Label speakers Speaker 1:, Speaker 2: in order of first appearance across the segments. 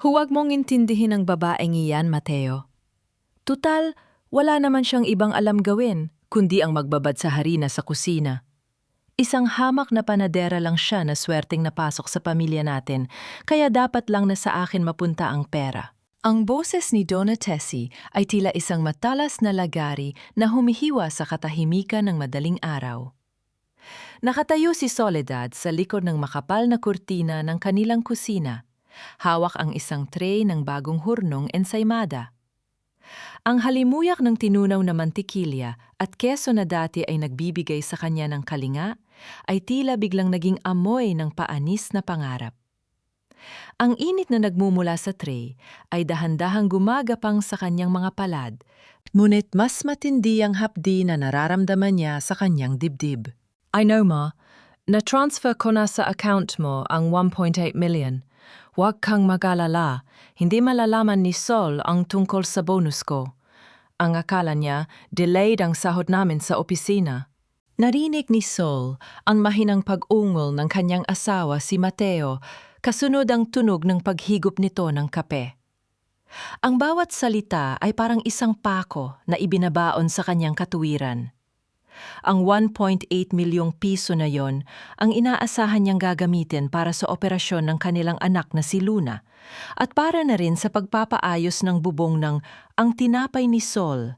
Speaker 1: Huwag mong intindihin ang babaeng iyan, Mateo. Tutal, wala naman siyang ibang alam gawin, kundi ang magbabad sa harina sa kusina. Isang hamak na panadera lang siya na swerteng napasok sa pamilya natin, kaya dapat lang na sa akin mapunta ang pera. Ang boses ni Donna Tessie ay tila isang matalas na lagari na humihiwa sa katahimikan ng madaling araw. Nakatayo si Soledad sa likod ng makapal na kurtina ng kanilang kusina. Hawak ang isang tray ng bagong hurnong ensaymada. Ang halimuyak ng tinunaw na mantikilya at keso na dati ay nagbibigay sa kanya ng kalinga, ay tila biglang naging amoy ng paanis na pangarap. Ang init na nagmumula sa tray ay dahan-dahang gumagapang sa kanyang mga palad, ngunit mas matindi ang hapdi na nararamdaman niya sa kanyang dibdib. I know, Ma. Na-transfer ko na sa account mo ang 1.8 million. Huwag kang mag-alala, hindi malalaman ni Sol ang tungkol sa bonus ko. Ang akala niya, delayed ang sahod namin sa opisina. Narinig ni Sol ang mahinang pag-ungol ng kanyang asawa si Mateo, kasunod ang tunog ng paghigop nito ng kape. Ang bawat salita ay parang isang pako na ibinabaon sa kanyang katuwiran. Ang 1.8 milyong piso na yon ang inaasahan niyang gagamitin para sa operasyon ng kanilang anak na si Luna at para na rin sa pagpapaayos ng bubong ng ang tinapay ni Sol,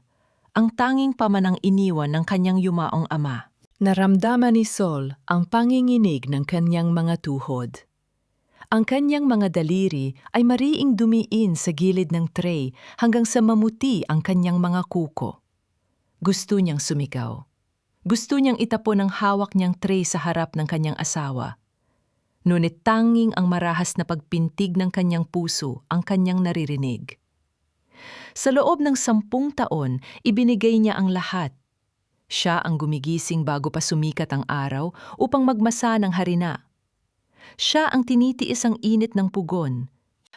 Speaker 1: ang tanging pamanang iniwan ng kanyang yumaong ama. Naramdaman ni Sol ang panginginig ng kanyang mga tuhod. Ang kanyang mga daliri ay mariing dumiin sa gilid ng tray hanggang sa mamuti ang kanyang mga kuko. Gusto niyang sumigaw. Gusto niyang itapon ang hawak niyang tray sa harap ng kanyang asawa. Ngunit tanging ang marahas na pagpintig ng kanyang puso ang kanyang naririnig. Sa loob ng 10 taon, ibinigay niya ang lahat. Siya ang gumigising bago pa sumikat ang araw upang magmasa ng harina. Siya ang tinitiis ang init ng pugon,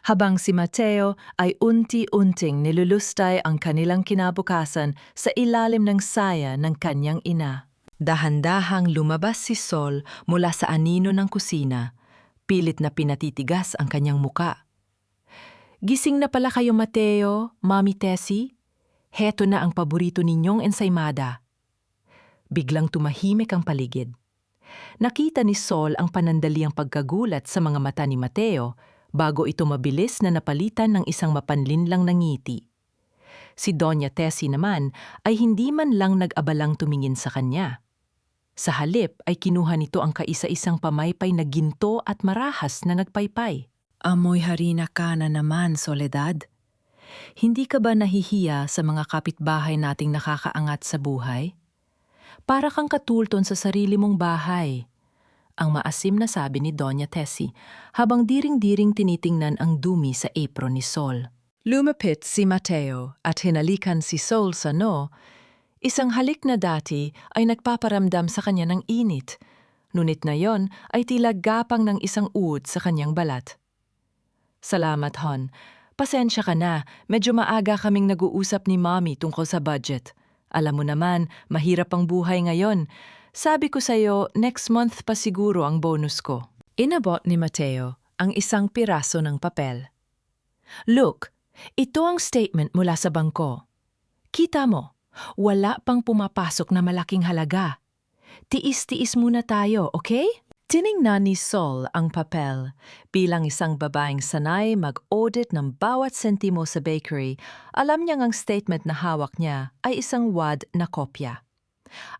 Speaker 1: habang si Mateo ay unti-unting nilulustay ang kanilang kinabukasan sa ilalim ng saya ng kanyang ina. Dahan-dahang lumabas si Sol mula sa anino ng kusina, pilit na pinatitigas ang kanyang muka. Gising na pala kayo, Mateo, Mami Tessie? Heto na ang paborito ninyong ensaymada. Biglang tumahimik ang paligid. Nakita ni Sol ang panandaliang pagkagulat sa mga mata ni Mateo bago ito mabilis na napalitan ng isang mapanlinlang na ngiti. Si Doña Tessie naman ay hindi man lang nag-abalang tumingin sa kanya. Sa halip ay kinuha nito ang kaisa-isang pamaypay na ginto at marahas na nagpaypay. Amoy harina ka na naman, Soledad. Hindi ka ba nahihiya sa mga kapitbahay nating nakakaangat sa buhay? Para kang katulton sa sarili mong bahay. Ang maasim na sabi ni Doña Tessie habang diring-diring tinitingnan ang dumi sa apron ni Sol. Lumapit si Mateo at hinalikan si Sol sa noo. Isang halik na dati ay nagpaparamdam sa kanya ng init, ngunit na yon ay tila gapang ng isang uod sa kanyang balat. Salamat, Hon. Pasensya ka na, medyo maaga kaming nag-uusap ni Mommy tungkol sa budget. Alam mo naman, mahirap ang buhay ngayon. Sabi ko sa'yo, next month pa siguro ang bonus ko. Inabot ni Mateo ang isang piraso ng papel. Look, ito ang statement mula sa bangko. Kita mo, wala pang pumapasok na malaking halaga. Tiis-tiis muna tayo, okay? Tiningnan ni Sol ang papel. Bilang isang babaeng sanay mag-audit ng bawat sentimo sa bakery, alam niyang ang statement na hawak niya ay isang wad na kopya.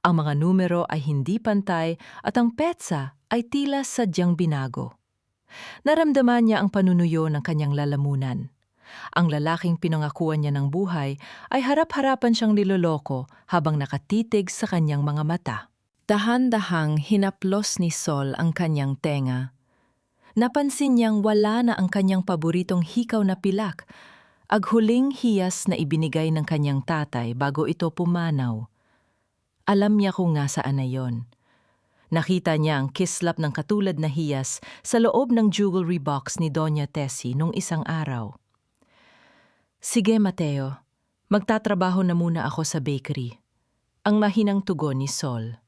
Speaker 1: Ang mga numero ay hindi pantay at ang petsa ay tila sadyang binago. Naramdaman niya ang panunuyo ng kanyang lalamunan. Ang lalaking pinangakuan niya ng buhay ay harap-harapan siyang niloloko habang nakatitig sa kanyang mga mata. Dahan-dahang hinaplos ni Sol ang kanyang tenga. Napansin niyang wala na ang kanyang paboritong hikaw na pilak, aghuling hiyas na ibinigay ng kanyang tatay bago ito pumanaw. Alam niya kung nasaan na yon. Nakita niya ang kislap ng katulad na hiyas sa loob ng jewelry box ni Doña Tessie nung isang araw. Sige, Mateo, magtatrabaho na muna ako sa bakery. Ang mahinang tugon ni Sol.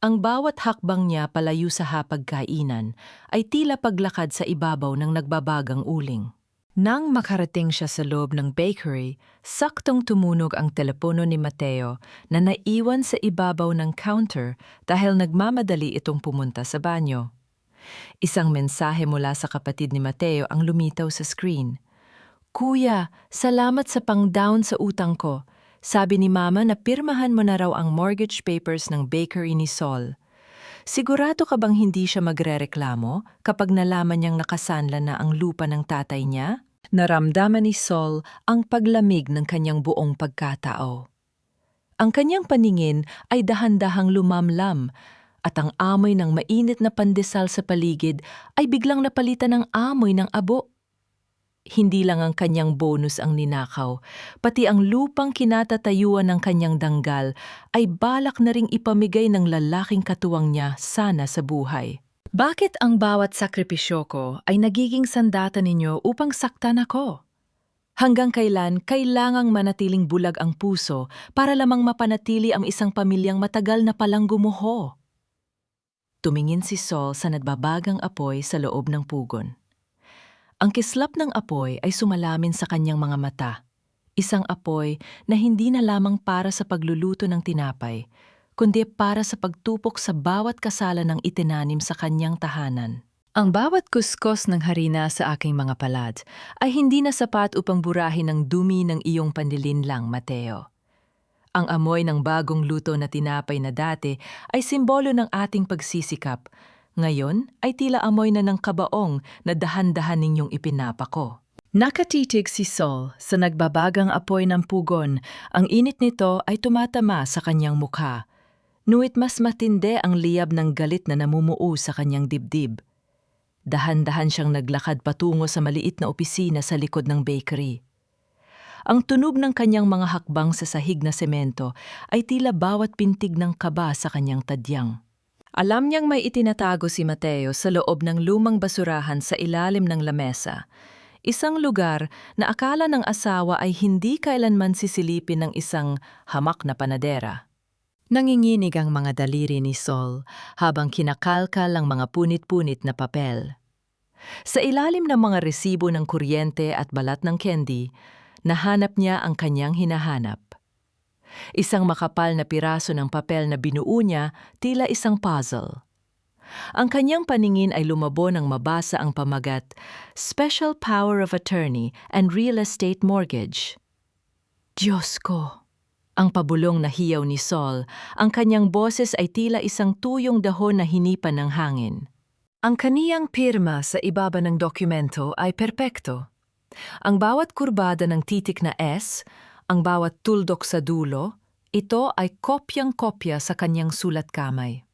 Speaker 1: Ang bawat hakbang niya palayo sa hapagkainan ay tila paglakad sa ibabaw ng nagbabagang uling. Nang makarating siya sa loob ng bakery, saktong tumunog ang telepono ni Mateo na naiwan sa ibabaw ng counter dahil nagmamadali itong pumunta sa banyo. Isang mensahe mula sa kapatid ni Mateo ang lumitaw sa screen. Kuya, salamat sa pang-down sa utang ko. Sabi ni Mama na pirmahan mo na raw ang mortgage papers ng bakery ni Sol. Sigurado ka bang hindi siya magrereklamo kapag nalaman niyang nakasanla na ang lupa ng tatay niya? Naramdaman ni Sol ang paglamig ng kanyang buong pagkatao. Ang kanyang paningin ay dahan-dahang lumamlam at ang amoy ng mainit na pandesal sa paligid ay biglang napalitan ng amoy ng abo. Hindi lang ang kanyang bonus ang ninakaw, pati ang lupang kinatatayuan ng kanyang danggal ay balak na ring ipamigay ng lalaking katuwang niya sana sa buhay. Bakit ang bawat sakripisyo ko ay nagiging sandata ninyo upang saktan ako? Hanggang kailan kailangang manatiling bulag ang puso para lamang mapanatili ang isang pamilyang matagal na palang gumuho? Tumingin si Sol sa nagbabagang apoy sa loob ng pugon. Ang kislap ng apoy ay sumalamin sa kanyang mga mata. Isang apoy na hindi na lamang para sa pagluluto ng tinapay, kundi para sa pagtupok sa bawat kasalan ng itinanim sa kanyang tahanan. Ang bawat kuskos ng harina sa aking mga palad ay hindi na sapat upang burahin ang dumi ng iyong panlilinlang, Mateo. Ang amoy ng bagong luto na tinapay na dati ay simbolo ng ating pagsisikap. Ngayon ay tila amoy na ng kabaong na dahan-dahan ninyong ipinapako. Nakatitig si Sol sa nagbabagang apoy ng pugon. Ang init nito ay tumatama sa kanyang mukha. Nuit mas matindi ang liyab ng galit na namumuo sa kanyang dibdib. Dahan-dahan siyang naglakad patungo sa maliit na opisina sa likod ng bakery. Ang tunog ng kanyang mga hakbang sa sahig na semento ay tila bawat pintig ng kaba sa kanyang tadyang. Alam niyang may itinatago si Mateo sa loob ng lumang basurahan sa ilalim ng lamesa. Isang lugar na akala ng asawa ay hindi kailanman sisilipin ng isang hamak na panadera. Nanginginig ang mga daliri ni Sol habang kinakalkal ang mga punit-punit na papel. Sa ilalim ng mga resibo ng kuryente at balat ng candy, nahanap niya ang kanyang hinahanap. Isang makapal na piraso ng papel na binuo niya, tila isang puzzle. Ang kanyang paningin ay lumabo nang mabasa ang pamagat, Special Power of Attorney and Real Estate Mortgage. Diyos ko! Ang pabulong na hiyaw ni Sol, ang kanyang boses ay tila isang tuyong dahon na hinipan ng hangin. Ang kaniyang pirma sa ibaba ng dokumento ay perpekto. Ang bawat kurbada ng titik na S, ang bawat tuldok sa dulo, ito ay kopyang-kopya sa kanyang sulat kamay.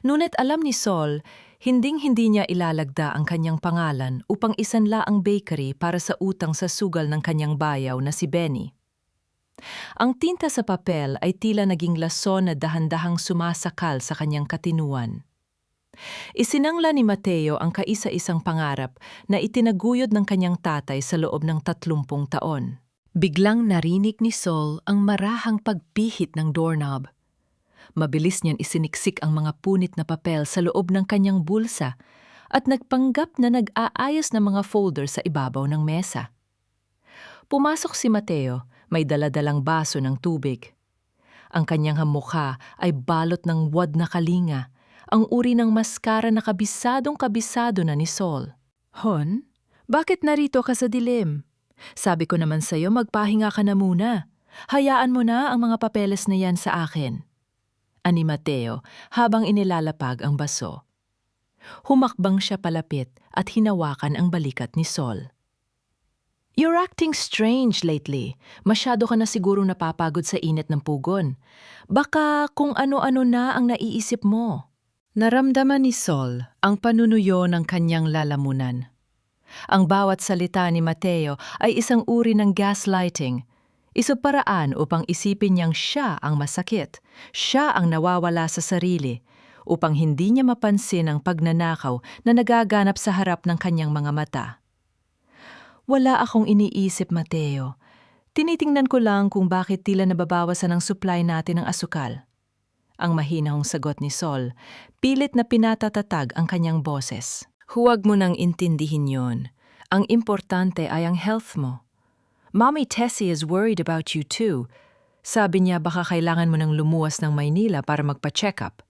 Speaker 1: Ngunit alam ni Sol, hinding-hindi niya ilalagda ang kanyang pangalan upang isanla ang bakery para sa utang sa sugal ng kanyang bayaw na si Benny. Ang tinta sa papel ay tila naging lason na dahan-dahang sumasakal sa kanyang katinuan. Isinangla ni Mateo ang kaisa-isang pangarap na itinaguyod ng kanyang tatay sa loob ng 30 taon. Biglang narinig ni Sol ang marahang pagpihit ng doorknob. Mabilis niyan isiniksik ang mga punit na papel sa loob ng kanyang bulsa at nagpanggap na nag-aayos ng mga folder sa ibabaw ng mesa. Pumasok si Mateo, may daladalang baso ng tubig. Ang kanyang mukha ay balot ng wad na kalinga, ang uri ng maskara na kabisadong-kabisado na ni Sol. Hon, bakit narito ka sa dilim? Sabi ko naman sa'yo magpahinga ka na muna. Hayaan mo na ang mga papeles na yan sa akin. Ani Mateo habang inilalapag ang baso. Humakbang siya palapit at hinawakan ang balikat ni Sol. You're acting strange lately. Masyado ka na sigurong napapagod sa init ng pugon. Baka kung ano-ano na ang naiisip mo. Naramdaman ni Sol ang panunuyo ng kanyang lalamunan. Ang bawat salita ni Mateo ay isang uri ng gaslighting. Isang paraan upang isipin niyang siya ang masakit, siya ang nawawala sa sarili, upang hindi niya mapansin ang pagnanakaw na nagaganap sa harap ng kanyang mga mata. Wala akong iniisip, Mateo. Tinitingnan ko lang kung bakit tila nababawasan ang supply natin ng asukal. Ang mahinahong sagot ni Sol, pilit na pinatatatag ang kanyang boses. Huwag mo nang intindihin yon. Ang importante ay ang health mo. Mommy Tessie is worried about you too. Sabi niya baka kailangan mo nang lumuwas ng Maynila para magpa-check up.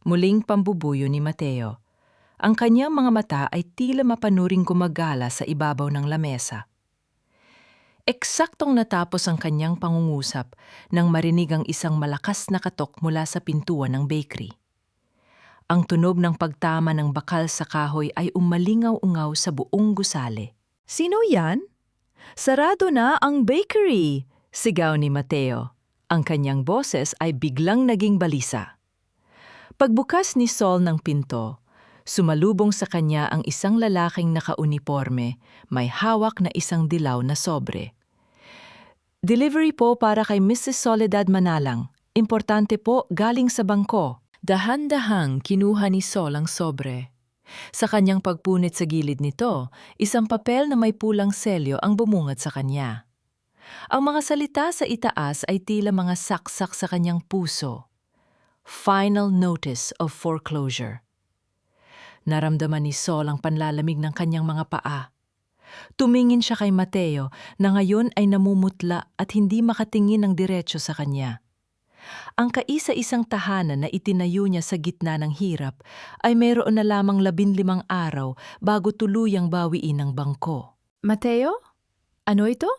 Speaker 1: Muling pambubuyo ni Mateo. Ang kanyang mga mata ay tila mapanuring gumagala sa ibabaw ng lamesa. Eksaktong natapos ang kanyang pangungusap nang marinig ang isang malakas na katok mula sa pintuan ng bakery. Ang tunog ng pagtama ng bakal sa kahoy ay umalingaw-ungaw sa buong gusali. "Sino yan? Sarado na ang bakery!" sigaw ni Mateo. Ang kanyang boses ay biglang naging balisa. Pagbukas ni Sol ng pinto, sumalubong sa kanya ang isang lalaking nakauniporme, may hawak na isang dilaw na sobre. "Delivery po para kay Mrs. Soledad Manalang. Importante po, galing sa bangko." Dahan-dahang kinuha ni Sol ang sobre. Sa kanyang pagpunit sa gilid nito, isang papel na may pulang selyo ang bumungad sa kanya. Ang mga salita sa itaas ay tila mga saksak sa kanyang puso. Final notice of foreclosure. Naramdaman ni Sol ang panlalamig ng kanyang mga paa. Tumingin siya kay Mateo na ngayon ay namumutla at hindi makatingin ng diretso sa kanya. Ang kaisa-isang tahanan na itinayo niya sa gitna ng hirap ay mayroon na lamang 15 araw bago tuluyang bawiin ng bangko. "Mateo? Ano ito?"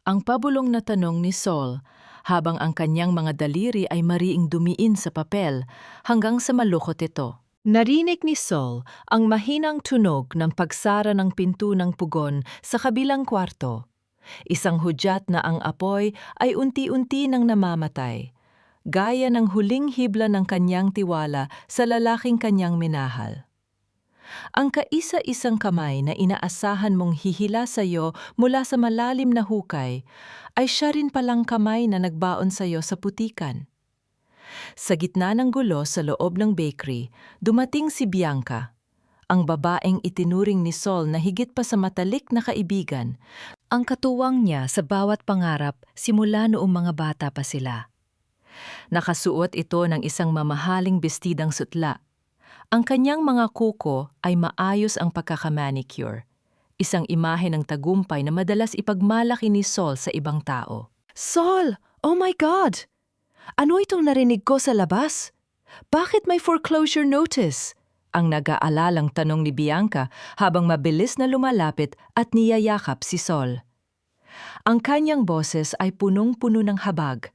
Speaker 1: Ang pabulong na tanong ni Sol habang ang kanyang mga daliri ay mariing dumiin sa papel hanggang sa malukot ito. Narinig ni Sol ang mahinang tunog ng pagsara ng pinto ng pugon sa kabilang kwarto. Isang hudyat na ang apoy ay unti-unti nang namamatay, gaya ng huling hibla ng kanyang tiwala sa lalaking kanyang minahal. Ang kaisa-isang kamay na inaasahan mong hihila sa iyo mula sa malalim na hukay ay siya rin palang kamay na nagbaon sa iyo sa putikan. Sa gitna ng gulo sa loob ng bakery, dumating si Bianca, ang babaeng itinuring ni Sol na higit pa sa matalik na kaibigan, ang katuwang niya sa bawat pangarap simula noong mga bata pa sila. Nakasuot ito ng isang mamahaling bestidang sutla. Ang kanyang mga kuko ay maayos ang pagkakamanicure, isang imahe ng tagumpay na madalas ipagmalaki ni Sol sa ibang tao. "Sol! Oh my God! Ano itong narinig ko sa labas? Bakit may foreclosure notice?" Ang nag-aalalang tanong ni Bianca habang mabilis na lumalapit at niyayakap si Sol. Ang kanyang boses ay punong-puno ng habag,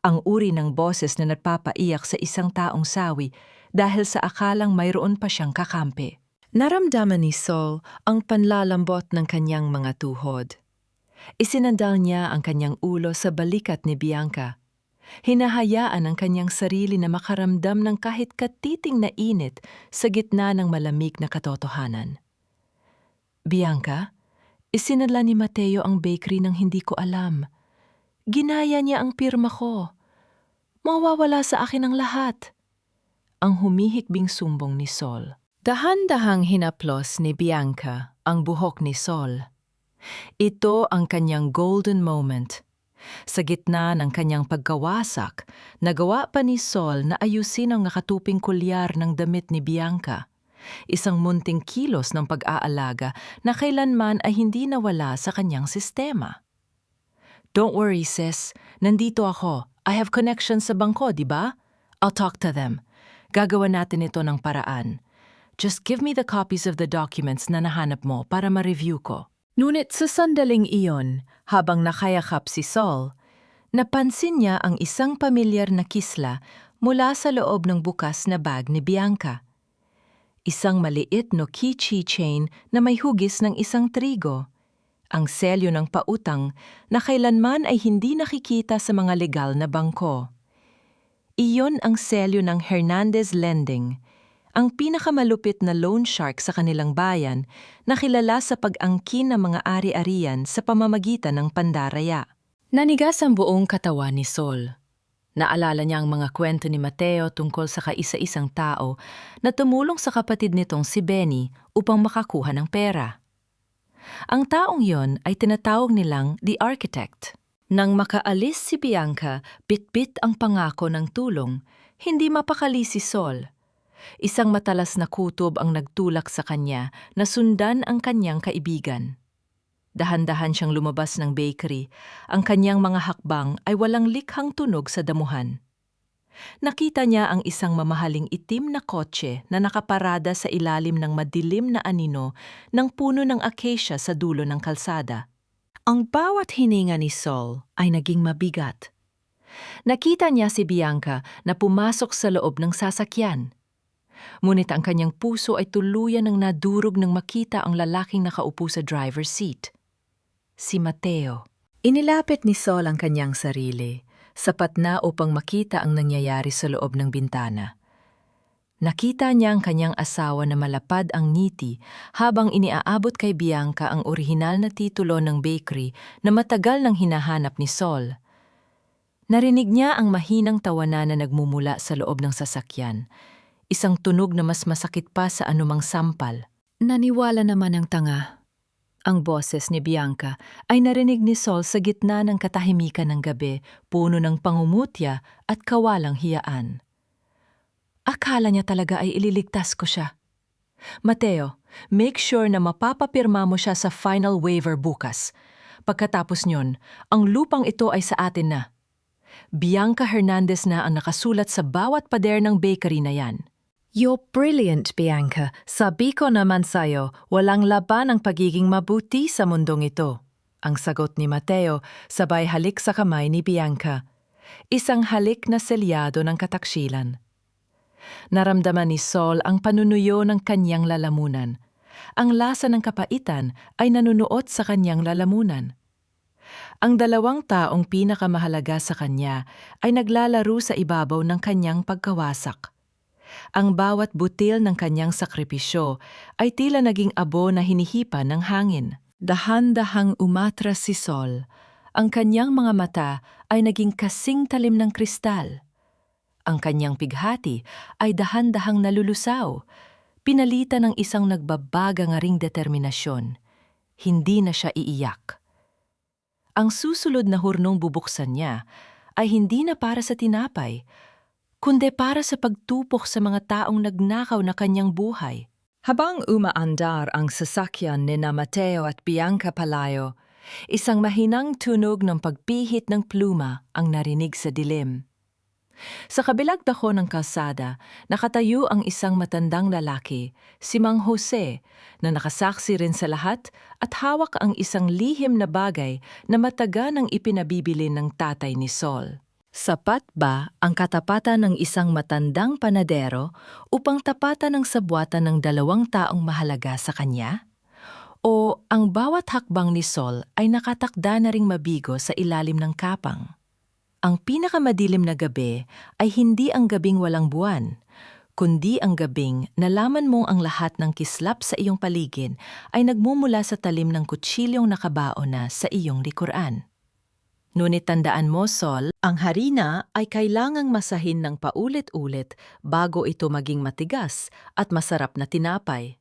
Speaker 1: ang uri ng boses na nagpapaiyak sa isang taong sawi dahil sa akalang mayroon pa siyang kakampi. Naramdaman ni Sol ang panlalambot ng kanyang mga tuhod. Isinandal niya ang kanyang ulo sa balikat ni Bianca. Hinahayaan ang kanyang sarili na makaramdam ng kahit katiting na init sa gitna ng malamig na katotohanan. "Bianca, isinadla ni Mateo ang bakery nang hindi ko alam. Ginaya niya ang pirma ko. Mawawala sa akin ang lahat." Ang humihikbing sumbong ni Sol. Dahan-dahang hinaplos ni Bianca ang buhok ni Sol. Ito ang kanyang golden moment. Sa gitna ng kanyang pagkawasak, nagawa pa ni Sol na ayusin ang nakatuping kulyar ng damit ni Bianca. Isang munting kilos ng pag-aalaga na kailanman ay hindi nawala sa kanyang sistema. "Don't worry, sis. Nandito ako. I have connections sa bangko, di ba? I'll talk to them. Gagawa natin ito ng paraan. Just give me the copies of the documents na nahanap mo para ma-review ko." Ngunit sa sandaling iyon, habang nakayakap si Sol, napansin niya ang isang pamilyar na kisla mula sa loob ng bukas na bag ni Bianca. Isang maliit no keychain na may hugis ng isang trigo. Ang selyo ng pautang na kailanman ay hindi nakikita sa mga legal na bangko. Iyon ang selyo ng Hernandez Lending, ang pinakamalupit na loan shark sa kanilang bayan na kilala sa pag-angkin ng mga ari-arian sa pamamagitan ng pandaraya. Nanigas ang buong katawan ni Sol. Naalala niya ang mga kwento ni Mateo tungkol sa kaisa-isang tao na tumulong sa kapatid nitong si Benny upang makakuha ng pera. Ang taong yon ay tinatawag nilang The Architect. Nang makaalis si Bianca, bitbit ang pangako ng tulong, hindi mapakali si Sol. Isang matalas na kutob ang nagtulak sa kanya na sundan ang kanyang kaibigan. Dahan-dahan siyang lumabas ng bakery. Ang kanyang mga hakbang ay walang likhang tunog sa damuhan. Nakita niya ang isang mamahaling itim na kotse na nakaparada sa ilalim ng madilim na anino ng puno ng acacia sa dulo ng kalsada. Ang bawat hininga ni Sol ay naging mabigat. Nakita niya si Bianca na pumasok sa loob ng sasakyan. Ngunit ang kanyang puso ay tuluyan ng nadurog nang makita ang lalaking nakaupo sa driver's seat. Si Mateo. Inilapit ni Sol ang kanyang sarili, sapat na upang makita ang nangyayari sa loob ng bintana. Nakita niya ang kanyang asawa na malapad ang ngiti habang iniaabot kay Bianca ang orihinal na titulo ng bakery na matagal nang hinahanap ni Sol. Narinig niya ang mahinang tawanan na nagmumula sa loob ng sasakyan, isang tunog na mas masakit pa sa anumang sampal. Naniwala naman ang tanga. Ang boses ni Bianca ay narinig ni Sol sa gitna ng katahimikan ng gabi, puno ng pangungutya at kawalang hiyaan. Akala niya talaga ay ililigtas ko siya. Mateo, make sure na mapapapirma mo siya sa final waiver bukas. Pagkatapos niyon, ang lupang ito ay sa atin na. Bianca Hernandez na ang nakasulat sa bawat pader ng bakery na yan. You're brilliant, Bianca. Sabi ko naman sa'yo, walang laban ang pagiging mabuti sa mundong ito. Ang sagot ni Mateo, sabay halik sa kamay ni Bianca. Isang halik na selyado ng kataksilan. Naramdaman ni Sol ang panunuyo ng kanyang lalamunan. Ang lasa ng kapaitan ay nanunuot sa kanyang lalamunan. Ang dalawang taong pinakamahalaga sa kanya ay naglalaro sa ibabaw ng kanyang pagkawasak. Ang bawat butil ng kanyang sakripisyo ay tila naging abo na hinihipan ng hangin. Dahan-dahang umatras si Sol. Ang kanyang mga mata ay naging kasing talim ng kristal. Ang kanyang pighati ay dahan-dahang nalulusaw. Pinalitan ng isang nagbabaga nga ring determinasyon. Hindi na siya iiyak. Ang susunod na hurnong bubuksan niya ay hindi na para sa tinapay, kundi para sa pagtupok sa mga taong nagnakaw na kanyang buhay. Habang umaandar ang sasakyan ni na Mateo at Bianca Palayo, isang mahinang tunog ng pagpihit ng pluma ang narinig sa dilim. Sa kabilang dako ng kalsada, nakatayo ang isang matandang lalaki, si Mang Jose, na nakasaksi rin sa lahat at hawak ang isang lihim na bagay na mataga nang ipinabibili ng tatay ni Sol. Sapat ba ang katapatan ng isang matandang panadero upang tapatan ang sabwatan ng dalawang taong mahalaga sa kanya? O ang bawat hakbang ni Sol ay nakatakda na ring mabigo sa ilalim ng kapang? Ang pinakamadilim na gabi ay hindi ang gabing walang buwan, kundi ang gabing nalaman mong ang lahat ng kislap sa iyong paligid ay nagmumula sa talim ng kutsilyong nakabao na sa iyong likuran. Ngunit tandaan mo, Sol, ang harina ay kailangang masahin ng paulit-ulit bago ito maging matigas at masarap na tinapay.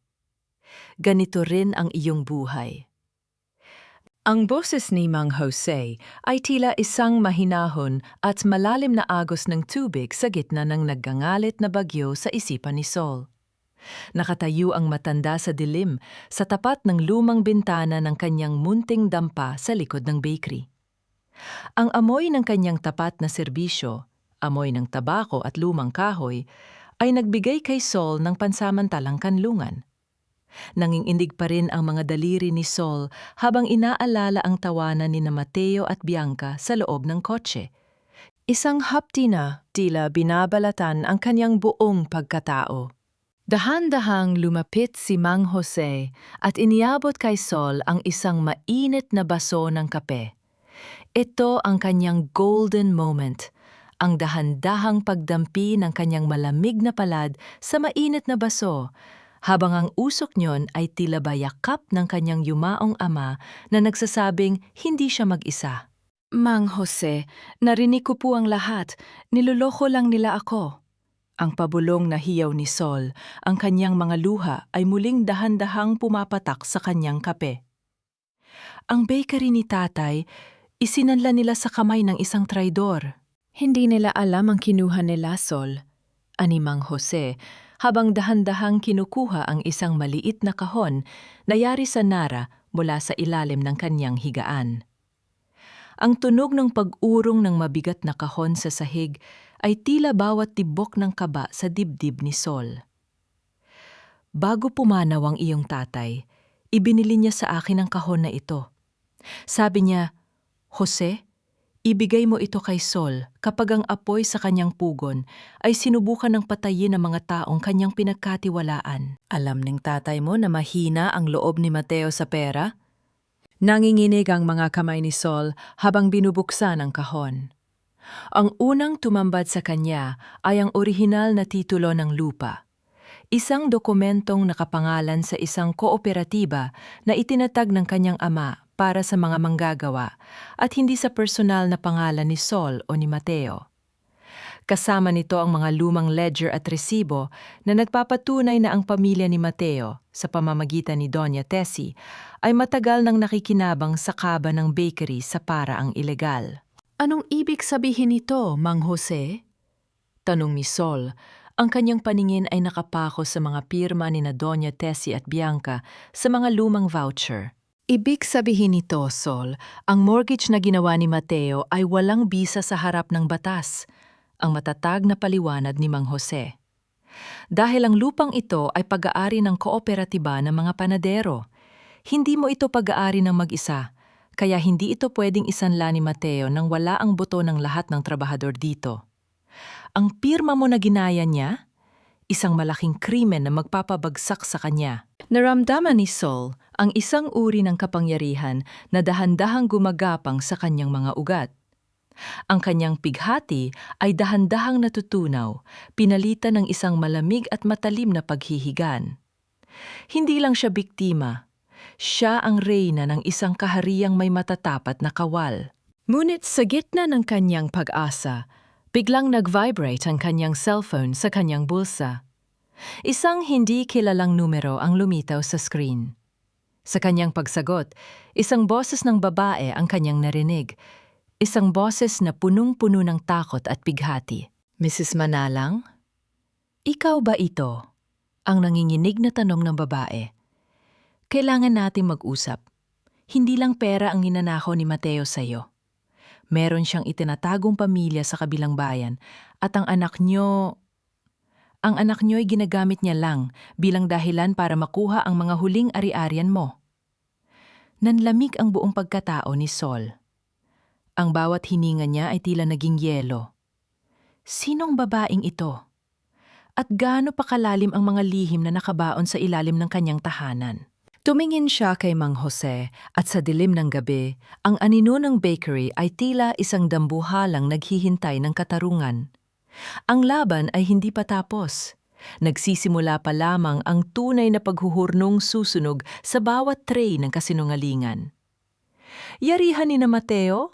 Speaker 1: Ganito rin ang iyong buhay. Ang boses ni Mang Jose ay tila isang mahinahon at malalim na agos ng tubig sa gitna ng naggangalit na bagyo sa isipan ni Sol. Nakatayo ang matanda sa dilim sa tapat ng lumang bintana ng kanyang munting dampa sa likod ng bakery. Ang amoy ng kanyang tapat na serbisyo, amoy ng tabako at lumang kahoy, ay nagbigay kay Sol ng pansamantalang kanlungan. Nanginginig pa rin ang mga daliri ni Sol habang inaalala ang tawanan ni na Mateo at Bianca sa loob ng kotse. Isang hapdi na tila binabalatan ang kanyang buong pagkatao. Dahan-dahang lumapit si Mang Jose at iniabot kay Sol ang isang mainit na baso ng kape. Ito ang kanyang golden moment, ang dahan-dahang pagdampi ng kanyang malamig na palad sa mainit na baso, habang ang usok niyon ay tila ba yakap ng kanyang yumaong ama na nagsasabing hindi siya mag-isa. Mang Jose, narinig ko po ang lahat, niloloko lang nila ako. Ang pabulong na hiyaw ni Sol, ang kanyang mga luha ay muling dahan-dahang pumapatak sa kanyang kape. Ang bakery ni tatay, isinanla nila sa kamay ng isang traidor. Hindi nila alam ang kinuha nila, Sol, ani Mang Jose, habang dahan-dahang kinukuha ang isang maliit na kahon na yari sa Nara mula sa ilalim ng kanyang higaan. Ang tunog ng pag-urong ng mabigat na kahon sa sahig ay tila bawat tibok ng kaba sa dibdib ni Sol. Bago pumanaw ang iyong tatay, ibinili niya sa akin ang kahon na ito. Sabi niya, "Jose, ibigay mo ito kay Sol kapag ang apoy sa kanyang pugon ay sinubukan ng patayin ng mga taong kanyang pinagkatiwalaan." Alam ng tatay mo na mahina ang loob ni Mateo sa pera? Nanginginig ang mga kamay ni Sol habang binubuksan ang kahon. Ang unang tumambad sa kanya ay ang orihinal na titulo ng lupa. Isang dokumentong nakapangalan sa isang kooperatiba na itinatag ng kanyang ama para sa mga manggagawa at hindi sa personal na pangalan ni Sol o ni Mateo. Kasama nito ang mga lumang ledger at resibo na nagpapatunay na ang pamilya ni Mateo, sa pamamagitan ni Doña Tessie, ay matagal nang nakikinabang sa kaba ng bakery sa paraang ilegal. "Anong ibig sabihin nito, Mang Jose?" tanong ni Sol. Ang kanyang paningin ay nakapako sa mga pirma ni na Doña Tessie at Bianca sa mga lumang voucher. "Ibig sabihin nito, Sol, ang mortgage na ginawa ni Mateo ay walang bisa sa harap ng batas," ang matatag na paliwanag ni Mang Jose. "Dahil ang lupang ito ay pag-aari ng kooperatiba ng mga panadero. Hindi mo ito pag-aari ng mag-isa, kaya hindi ito pwedeng isanla ni Mateo nang wala ang boto ng lahat ng trabahador dito. Ang pirma mo na ginaya niya, isang malaking krimen na magpapabagsak sa kanya." Naramdaman ni Sol ang isang uri ng kapangyarihan na dahan-dahang gumagapang sa kanyang mga ugat. Ang kanyang pighati ay dahan-dahang natutunaw, pinalitan ng isang malamig at matalim na paghihigan. Hindi lang siya biktima, siya ang reyna ng isang kahariang may matatapat na kawal. Ngunit sa gitna ng kanyang pag-asa, biglang nag-vibrate ang kanyang cellphone sa kanyang bulsa. Isang hindi kilalang numero ang lumitaw sa screen. Sa kanyang pagsagot, isang boses ng babae ang kanyang narinig. Isang boses na punong-puno ng takot at bighati. "Mrs. Manalang? Ikaw ba ito?" Ang nanginginig na tanong ng babae. "Kailangan nating mag-usap. Hindi lang pera ang ninanakaw ni Mateo sa'yo. Meron siyang itinatagong pamilya sa kabilang bayan at ang anak niyo ay ginagamit niya lang bilang dahilan para makuha ang mga huling ari-arian mo." Nanlamig ang buong pagkatao ni Sol. Ang bawat hininga niya ay tila naging yelo. Sinong babaeng ito? At gaano pa kalalim ang mga lihim na nakabaon sa ilalim ng kanyang tahanan? Tumingin siya kay Mang Jose at sa dilim ng gabi, ang anino ng bakery ay tila isang dambuhalang naghihintay ng katarungan. Ang laban ay hindi pa tapos. Nagsisimula pa lamang ang tunay na paghuhurnong susunog sa bawat tray ng kasinungalingan. "Yarihan ni na Mateo?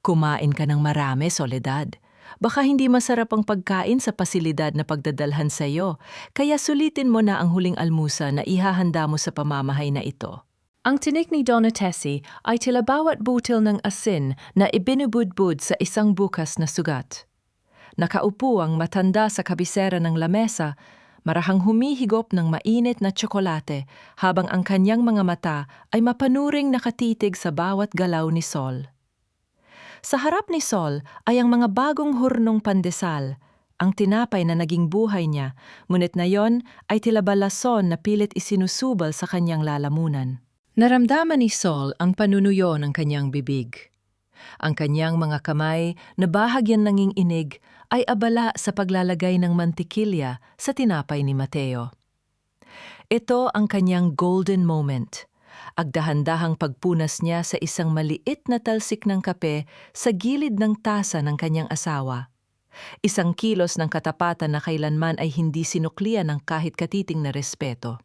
Speaker 1: Kumain ka ng marami, Soledad. Baka hindi masarap ang pagkain sa pasilidad na pagdadalhan sa iyo, kaya sulitin mo na ang huling almusa na ihahanda mo sa pamamahay na ito." Ang tinig ni Donna Tessie ay tila bawat butil ng asin na ibinubudbud sa isang bukas na sugat. Nakaupo ang matanda sa kabisera ng lamesa, marahang humihigop ng mainit na tsokolate habang ang kanyang mga mata ay mapanuring nakatitig sa bawat galaw ni Sol. Sa harap ni Sol ay ang mga bagong hurnong pandesal, ang tinapay na naging buhay niya, ngunit na yon ay tila balason na pilit isinusubal sa kanyang lalamunan. Naramdaman ni Sol ang panunuyo ng kanyang bibig. Ang kanyang mga kamay na bahagyan nanging inig ay abala sa paglalagay ng mantikilya sa tinapay ni Mateo. Ito ang kanyang golden moment. Agdahan-dahang pagpunas niya sa isang maliit na talsik ng kape sa gilid ng tasa ng kanyang asawa. Isang kilos ng katapatan na kailanman ay hindi sinuklian ng kahit katiting na respeto.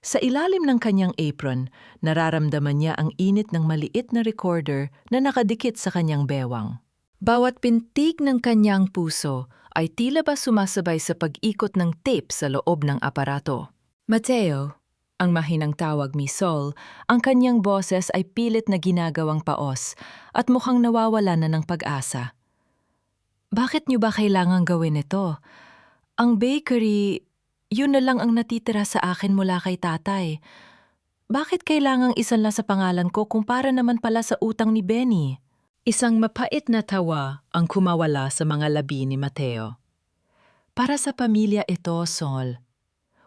Speaker 1: Sa ilalim ng kanyang apron, nararamdaman niya ang init ng maliit na recorder na nakadikit sa kanyang bewang. Bawat pintig ng kanyang puso ay tila ba sumasabay sa pag-ikot ng tape sa loob ng aparato. "Mateo," ang mahinang tawag ni Sol, ang kanyang boses ay pilit na ginagawang paos at mukhang nawawala na ng pag-asa. "Bakit niyo ba kailangang gawin ito? Ang bakery, yun na lang ang natitira sa akin mula kay tatay. Bakit kailangang isan lang sa pangalan ko kung para naman pala sa utang ni Benny? Isang mapait na tawa ang kumawala sa mga labi ni Mateo. Para sa pamilya ito, Sol.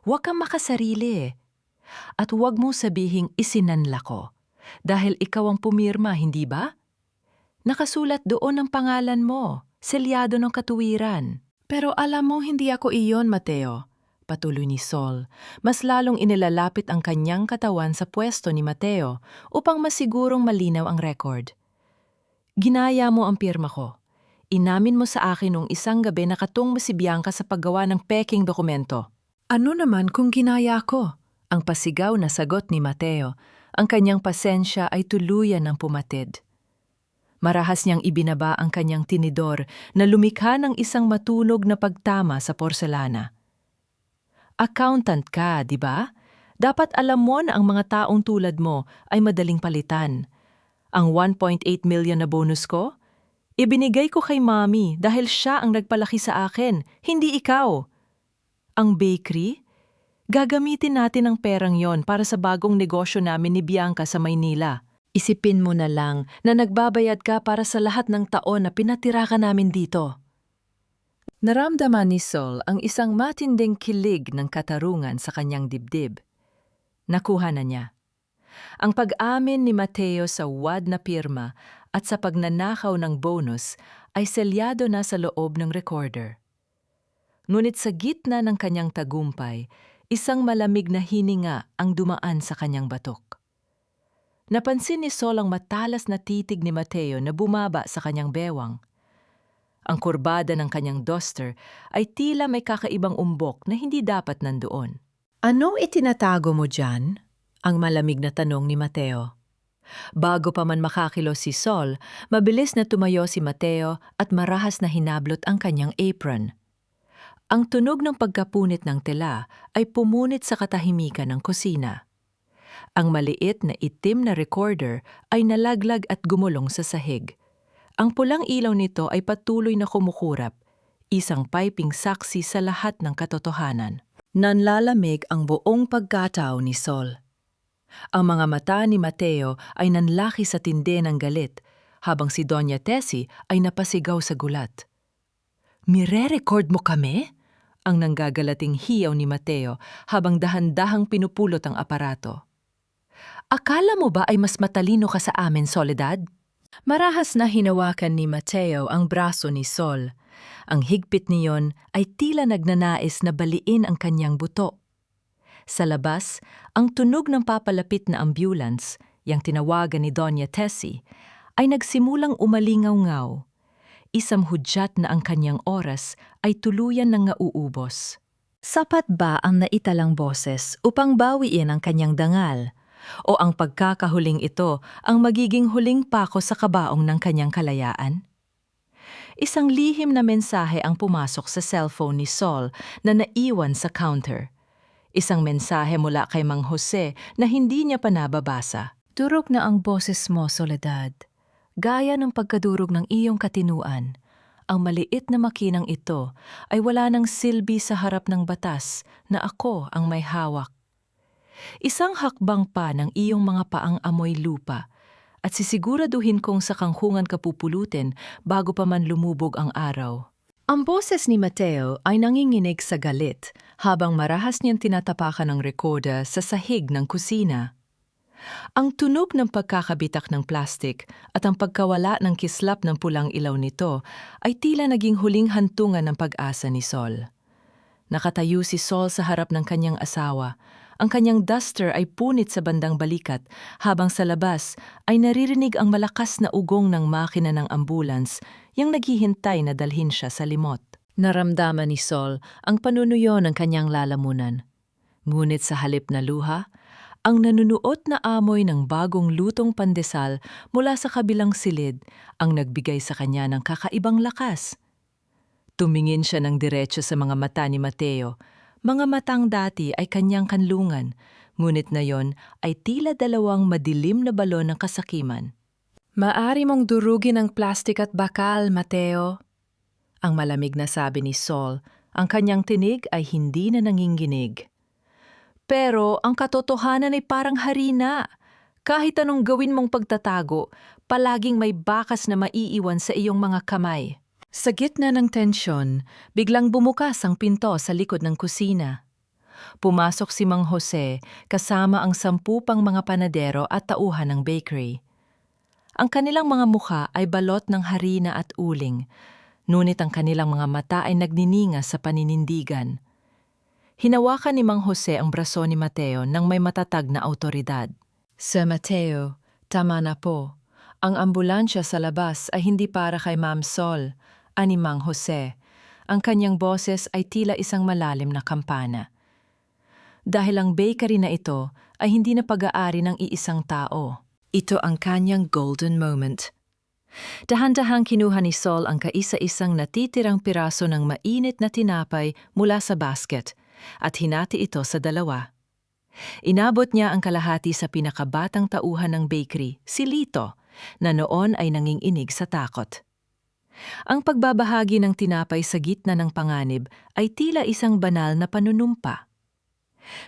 Speaker 1: Huwag kang makasarili. At huwag mong sabihing isinanla ko. Dahil ikaw ang pumirma, hindi ba? Nakasulat doon ang pangalan mo, selyado ng katuwiran. Pero alam mo, hindi ako iyon, Mateo. Patuloy ni Sol. Mas lalong inilalapit ang kanyang katawan sa pwesto ni Mateo upang masigurong malinaw ang record. Ginaya mo ang pirma ko. Inamin mo sa akin nung isang gabi na katong si Bianca sa paggawa ng peking dokumento. Ano naman kung ginaya ko? Ang pasigaw na sagot ni Mateo. Ang kanyang pasensya ay tuluyan ng pumatid. Marahas niyang ibinaba ang kanyang tinidor na lumikha ng isang matunog na pagtama sa porselana. Accountant ka, di ba? Dapat alam mo na ang mga taong tulad mo ay madaling palitan. Ang 1.8 million na bonus ko? Ibinigay ko kay Mommy dahil siya ang nagpalaki sa akin, hindi ikaw. Ang bakery? Gagamitin natin ang perang yon para sa bagong negosyo namin ni Bianca sa Maynila. Isipin mo na lang na nagbabayad ka para sa lahat ng taon na pinatira ka namin dito. Naramdaman ni Sol ang isang matinding kilig ng katarungan sa kanyang dibdib. Nakuha na niya. Ang pag-amin ni Mateo sa wad na pirma at sa pagnanakaw ng bonus ay selyado na sa loob ng recorder. Ngunit sa gitna ng kanyang tagumpay, isang malamig na hininga ang dumaan sa kanyang batok. Napansin ni Sol ang matalas na titig ni Mateo na bumaba sa kanyang bewang. Ang kurbada ng kanyang duster ay tila may kakaibang umbok na hindi dapat nandoon. Ano itinatago mo dyan? Ang malamig na tanong ni Mateo. Bago pa man makakilos si Sol, mabilis na tumayo si Mateo at marahas na hinablot ang kanyang apron. Ang tunog ng pagkapunit ng tela ay pumunit sa katahimikan ng kusina. Ang maliit na itim na recorder ay nalaglag at gumulong sa sahig. Ang pulang ilaw nito ay patuloy na kumukurap, isang piping saksi sa lahat ng katotohanan. Nanlalamig ang buong pagkatao ni Sol. Ang mga mata ni Mateo ay nanlaki sa tindi ng galit, habang si Doña Tessie ay napasigaw sa gulat. Mire-record mo kami? Ang nanggagalating hiyaw ni Mateo habang dahan-dahang pinupulot ang aparato. Akala mo ba ay mas matalino ka sa amin, Soledad? Marahas na hinawakan ni Mateo ang braso ni Sol. Ang higpit niyon ay tila nagnanais na baliin ang kanyang buto. Sa labas, ang tunog ng papalapit na ambulance, yang tinawagan ni Doña Tessie, ay nagsimulang umalingaw-ngaw. Isang hudyat na ang kanyang oras ay tuluyan ng nauubos. Sapat ba ang naitalang boses upang bawiin ang kanyang dangal? O ang pagkakahuling ito ang magiging huling pako sa kabaong ng kanyang kalayaan? Isang lihim na mensahe ang pumasok sa cellphone ni Sol na naiwan sa counter. Isang mensahe mula kay Mang Jose na hindi niya pa nababasa. Durog na ang boses mo, Soledad. Gaya ng pagkadurog ng iyong katinuan. Ang maliit na makinang ito ay wala ng silbi sa harap ng batas na ako ang may hawak. Isang hakbang pa ng iyong mga paang amoy lupa at sisiguraduhin kong sa kangkungan ka pupulutin bago pa man lumubog ang araw. Ang boses ni Mateo ay nanginginig sa galit habang marahas niyang tinatapakan ng recorder sa sahig ng kusina. Ang tunog ng pagkakabitak ng plastik at ang pagkawala ng kislap ng pulang ilaw nito ay tila naging huling hantungan ng pag-asa ni Sol. Nakatayo si Sol sa harap ng kanyang asawa. Ang kanyang duster ay punit sa bandang balikat habang sa labas ay naririnig ang malakas na ugong ng makina ng ambulance yang naghihintay na dalhin siya sa limot. Naramdaman ni Sol ang panunuyo ng kanyang lalamunan. Ngunit sa halip na luha, ang nanunuot na amoy ng bagong lutong pandesal mula sa kabilang silid ang nagbigay sa kanya ng kakaibang lakas. Tumingin siya ng diretso sa mga mata ni Mateo. Mga matang dati ay kanyang kanlungan, ngunit ngayon ay tila dalawang madilim na balon ng kasakiman. Maari mong durugin ang plastik at bakal, Mateo. Ang malamig na sabi ni Sol Ang kanyang tinig ay hindi na nanginginig. Pero ang katotohanan ay parang harina. Kahit anong gawin mong pagtatago, palaging may bakas na maiiwan sa iyong mga kamay. Sa gitna ng tensyon, biglang bumukas ang pinto sa likod ng kusina. Pumasok si Mang Jose kasama ang 10 pang mga panadero at tauhan ng bakery. Ang kanilang mga mukha ay balot ng harina at uling, ngunit ang kanilang mga mata ay nagniningas sa paninindigan. Hinawakan ni Mang Jose ang braso ni Mateo nang may matatag na awtoridad. Sir Mateo, tama na po. Ang ambulansya sa labas ay hindi para kay Ma'am Sol, ani Mang Jose. Ang kanyang boses ay tila isang malalim na kampana. Dahil ang bakery na ito ay hindi na pag-aari ng iisang tao. Ito ang kanyang golden moment. Dahan-dahang kinuha ni Sol ang kaisa-isang natitirang piraso ng mainit na tinapay mula sa basket at hinati ito sa 2. Inabot niya ang kalahati sa pinakabatang tauhan ng bakery, si Lito, na noon ay nanginginig sa takot. Ang pagbabahagi ng tinapay sa gitna ng panganib ay tila isang banal na panunumpa.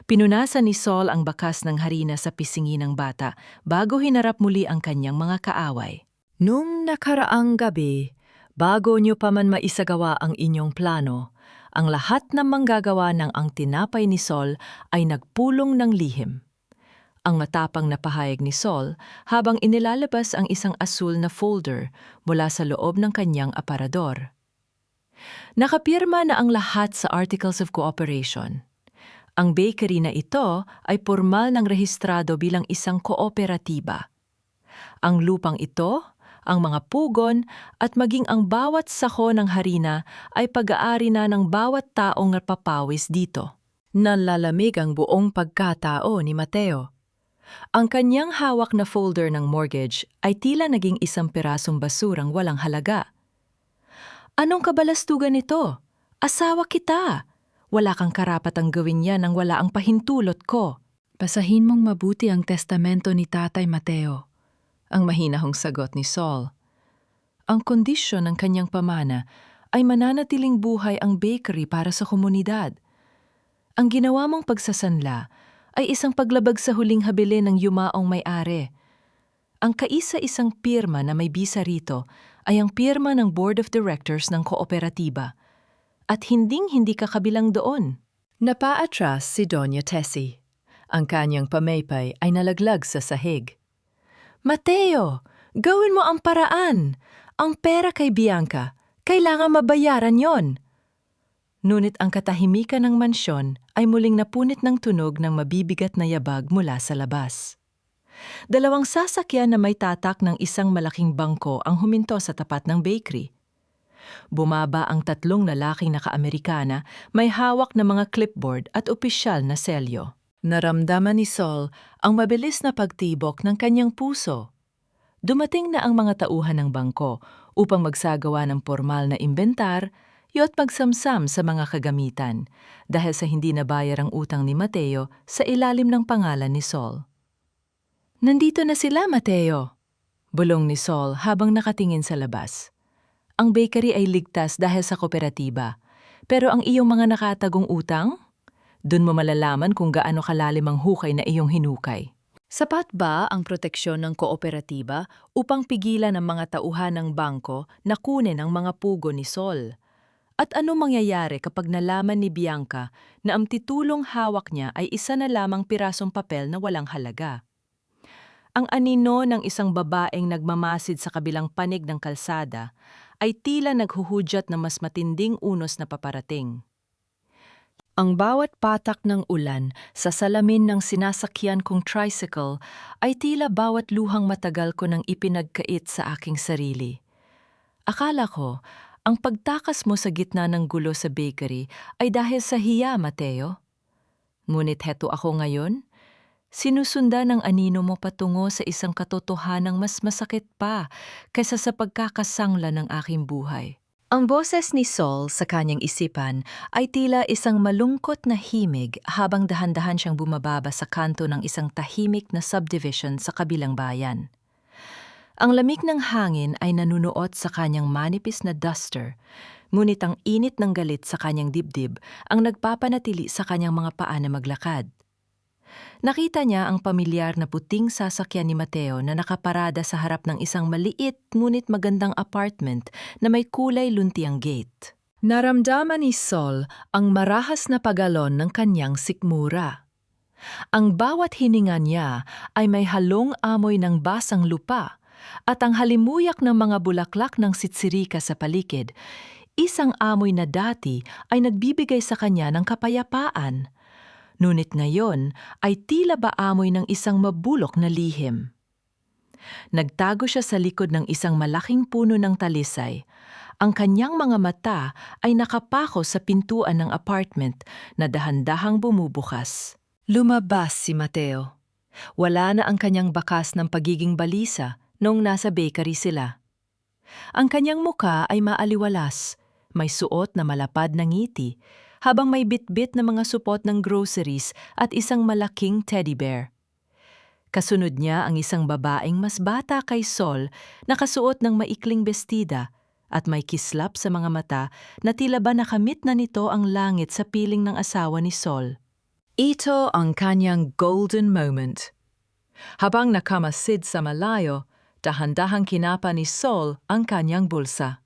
Speaker 1: Pinunasan ni Sol ang bakas ng harina sa pisngi ng bata bago hinarap muli ang kanyang mga kaaway. Nung nakaraang gabi, bago niyo pa man maisagawa ang inyong plano, ang lahat ng manggagawa ng ang tinapay ni Sol ay nagpulong ng lihim. Ang matapang na pahayag ni Sol habang inilalabas ang isang asul na folder mula sa loob ng kanyang aparador. Nakapirma na ang lahat sa Articles of Cooperation. Ang bakery na ito ay pormal ng rehistrado bilang isang kooperatiba. Ang lupang ito, ang mga pugon at maging ang bawat sako ng harina ay pag-aari na ng bawat taong napapawis dito. Nalalamig ang buong pagkatao ni Mateo. Ang kanyang hawak na folder ng mortgage ay tila naging isang pirasong basurang walang halaga. Anong kabalastugan ito? Asawa kita! Wala kang karapatang gawin yan nang wala ang pahintulot ko. Basahin mong mabuti ang testamento ni Tatay Mateo. Ang mahinahong sagot ni Sol. Ang kondisyon ng kanyang pamana ay mananatiling buhay ang bakery para sa komunidad. Ang ginawa mong pagsasanla ay isang paglabag sa huling habilin ng yumaong may-ari. Ang kaisa-isang pirma na may bisa rito ay ang pirma ng Board of Directors ng kooperatiba. At hinding-hindi ka kabilang doon. Napaatras si Doña Tessie. Ang kanyang pamaypay ay nalaglag sa sahig. Mateo, gawin mo ang paraan. Ang pera kay Bianca, kailangan mabayaran yon. Ngunit ang katahimikan ng mansyon ay muling napunit ng tunog ng mabibigat na yabag mula sa labas. 2 sasakyan na may tatak ng isang malaking bangko ang huminto sa tapat ng bakery. Bumaba ang 3 lalaking naka-Amerikana, may hawak na mga clipboard at opisyal na selyo. Naramdaman ni Sol ang mabilis na pagtibok ng kanyang puso. Dumating na ang mga tauhan ng bangko upang magsagawa ng formal na inventar at magsamsam sa mga kagamitan dahil sa hindi nabayar ang utang ni Mateo sa ilalim ng pangalan ni Sol. Nandito na sila, Mateo, bulong ni Sol habang nakatingin sa labas. Ang bakery ay ligtas dahil sa kooperatiba. Pero ang iyong mga nakatagong utang? Doon mo malalaman kung gaano kalalim ang hukay na iyong hinukay. Sapat ba ang proteksyon ng kooperatiba upang pigilan ang mga tauhan ng bangko na kunin ang mga pugo ni Sol? At ano mangyayari kapag nalaman ni Bianca na ang titulong hawak niya ay isa na lamang pirasong papel na walang halaga? Ang anino ng isang babaeng nagmamasid sa kabilang panig ng kalsada ay tila naghuhudyat ng mas matinding unos na paparating. Ang bawat patak ng ulan sa salamin ng sinasakyan kong tricycle ay tila bawat luhang matagal ko nang ipinagkait sa aking sarili. Akala ko, ang pagtakas mo sa gitna ng gulo sa bakery ay dahil sa hiya, Mateo. Ngunit heto ako ngayon. Sinusundan ng anino mo patungo sa isang katotohanang mas masakit pa kaysa sa pagkakasangla ng aking buhay. Ang boses ni Sol sa kanyang isipan ay tila isang malungkot na himig habang dahan-dahan siyang bumababa sa kanto ng isang tahimik na subdivision sa kabilang bayan. Ang lamig ng hangin ay nanunuot sa kanyang manipis na duster, ngunit ang init ng galit sa kanyang dibdib ang nagpapanatili sa kanyang mga paa na maglakad. Nakita niya ang pamilyar na puting sasakyan ni Mateo na nakaparada sa harap ng isang maliit ngunit magandang apartment na may kulay luntiang gate. Naramdaman ni Sol ang marahas na pagalon ng kanyang sikmura. Ang bawat hininga niya ay may halong amoy ng basang lupa at ang halimuyak ng mga bulaklak ng sitsirika sa paligid, isang amoy na dati ay nagbibigay sa kanya ng kapayapaan. Ngunit ngayon ay tila ba amoy ng isang mabulok na lihim. Nagtago siya sa likod ng isang malaking puno ng talisay. Ang kanyang mga mata ay nakapako sa pintuan ng apartment na dahan-dahang bumubukas. Lumabas si Mateo. Wala na ang kanyang bakas ng pagiging balisa noong nasa bakery sila. Ang kanyang muka ay maaliwalas, may suot na malapad na ngiti, habang may bitbit na mga supot ng groceries at isang malaking teddy bear. Kasunod niya ang isang babaeng mas bata kay Sol, nakasuot ng maikling bestida at may kislap sa mga mata na tila ba nakamit na nito ang langit sa piling ng asawa ni Sol. Ito ang kanyang golden moment. Habang nakamasid sa malayo, dahan-dahang kinapa ni Sol ang kanyang bulsa.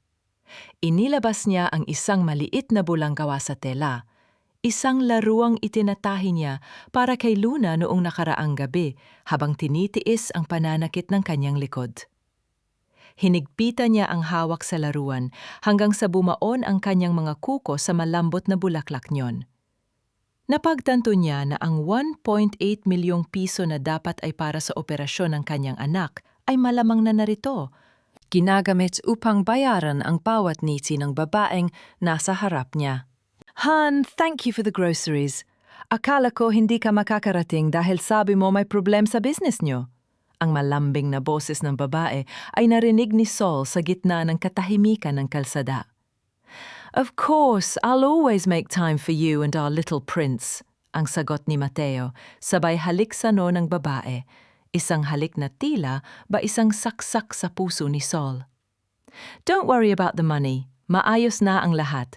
Speaker 1: Inilabas niya ang isang maliit na bulang gawa sa tela, isang laruang itinatahi niya para kay Luna noong nakaraang gabi habang tinitiis ang pananakit ng kanyang likod. Hinigpitan niya ang hawak sa laruan hanggang sa bumaon ang kanyang mga kuko sa malambot na bulaklak niyon. Napagtanto niya na ang 1.8 milyong piso na dapat ay para sa operasyon ng kanyang anak ay malamang na narito. Ginagamit upang bayaran ang bawat niti ng babaeng nasa harap niya. Han, thank you for the groceries. Akala ko hindi ka makakarating dahil sabi mo may problem sa business niyo. Ang malambing na boses ng babae ay narinig ni Sol sa gitna ng katahimikan ng kalsada. Of course, I'll always make time for you and our little prince, ang sagot ni Mateo, sabay halik sa no ng babae. Isang halik na tila ba isang saksak sa puso ni Sol. Don't worry about the money. Maayos na ang lahat.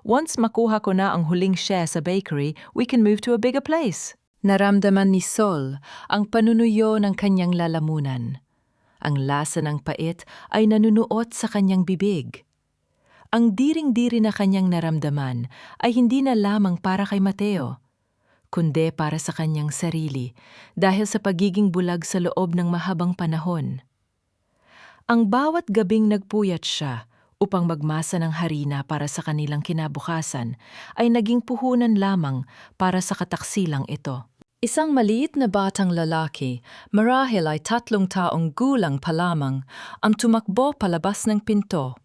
Speaker 1: Once makuha ko na ang huling share sa bakery, we can move to a bigger place. Naramdaman ni Sol ang panunuyo ng kanyang lalamunan. Ang lasa ng pait ay nanunuot sa kanyang bibig. Ang diring-diri na kanyang naramdaman ay hindi na lamang para kay Mateo, kundi para sa kanyang sarili dahil sa pagiging bulag sa loob ng mahabang panahon. Ang bawat gabing nagpuyat siya upang magmasa ng harina para sa kanilang kinabukasan ay naging puhunan lamang para sa kataksilang ito. Isang maliit na batang lalaki, marahil ay 3 taong gulang pa lamang, ang tumakbo palabas ng pinto.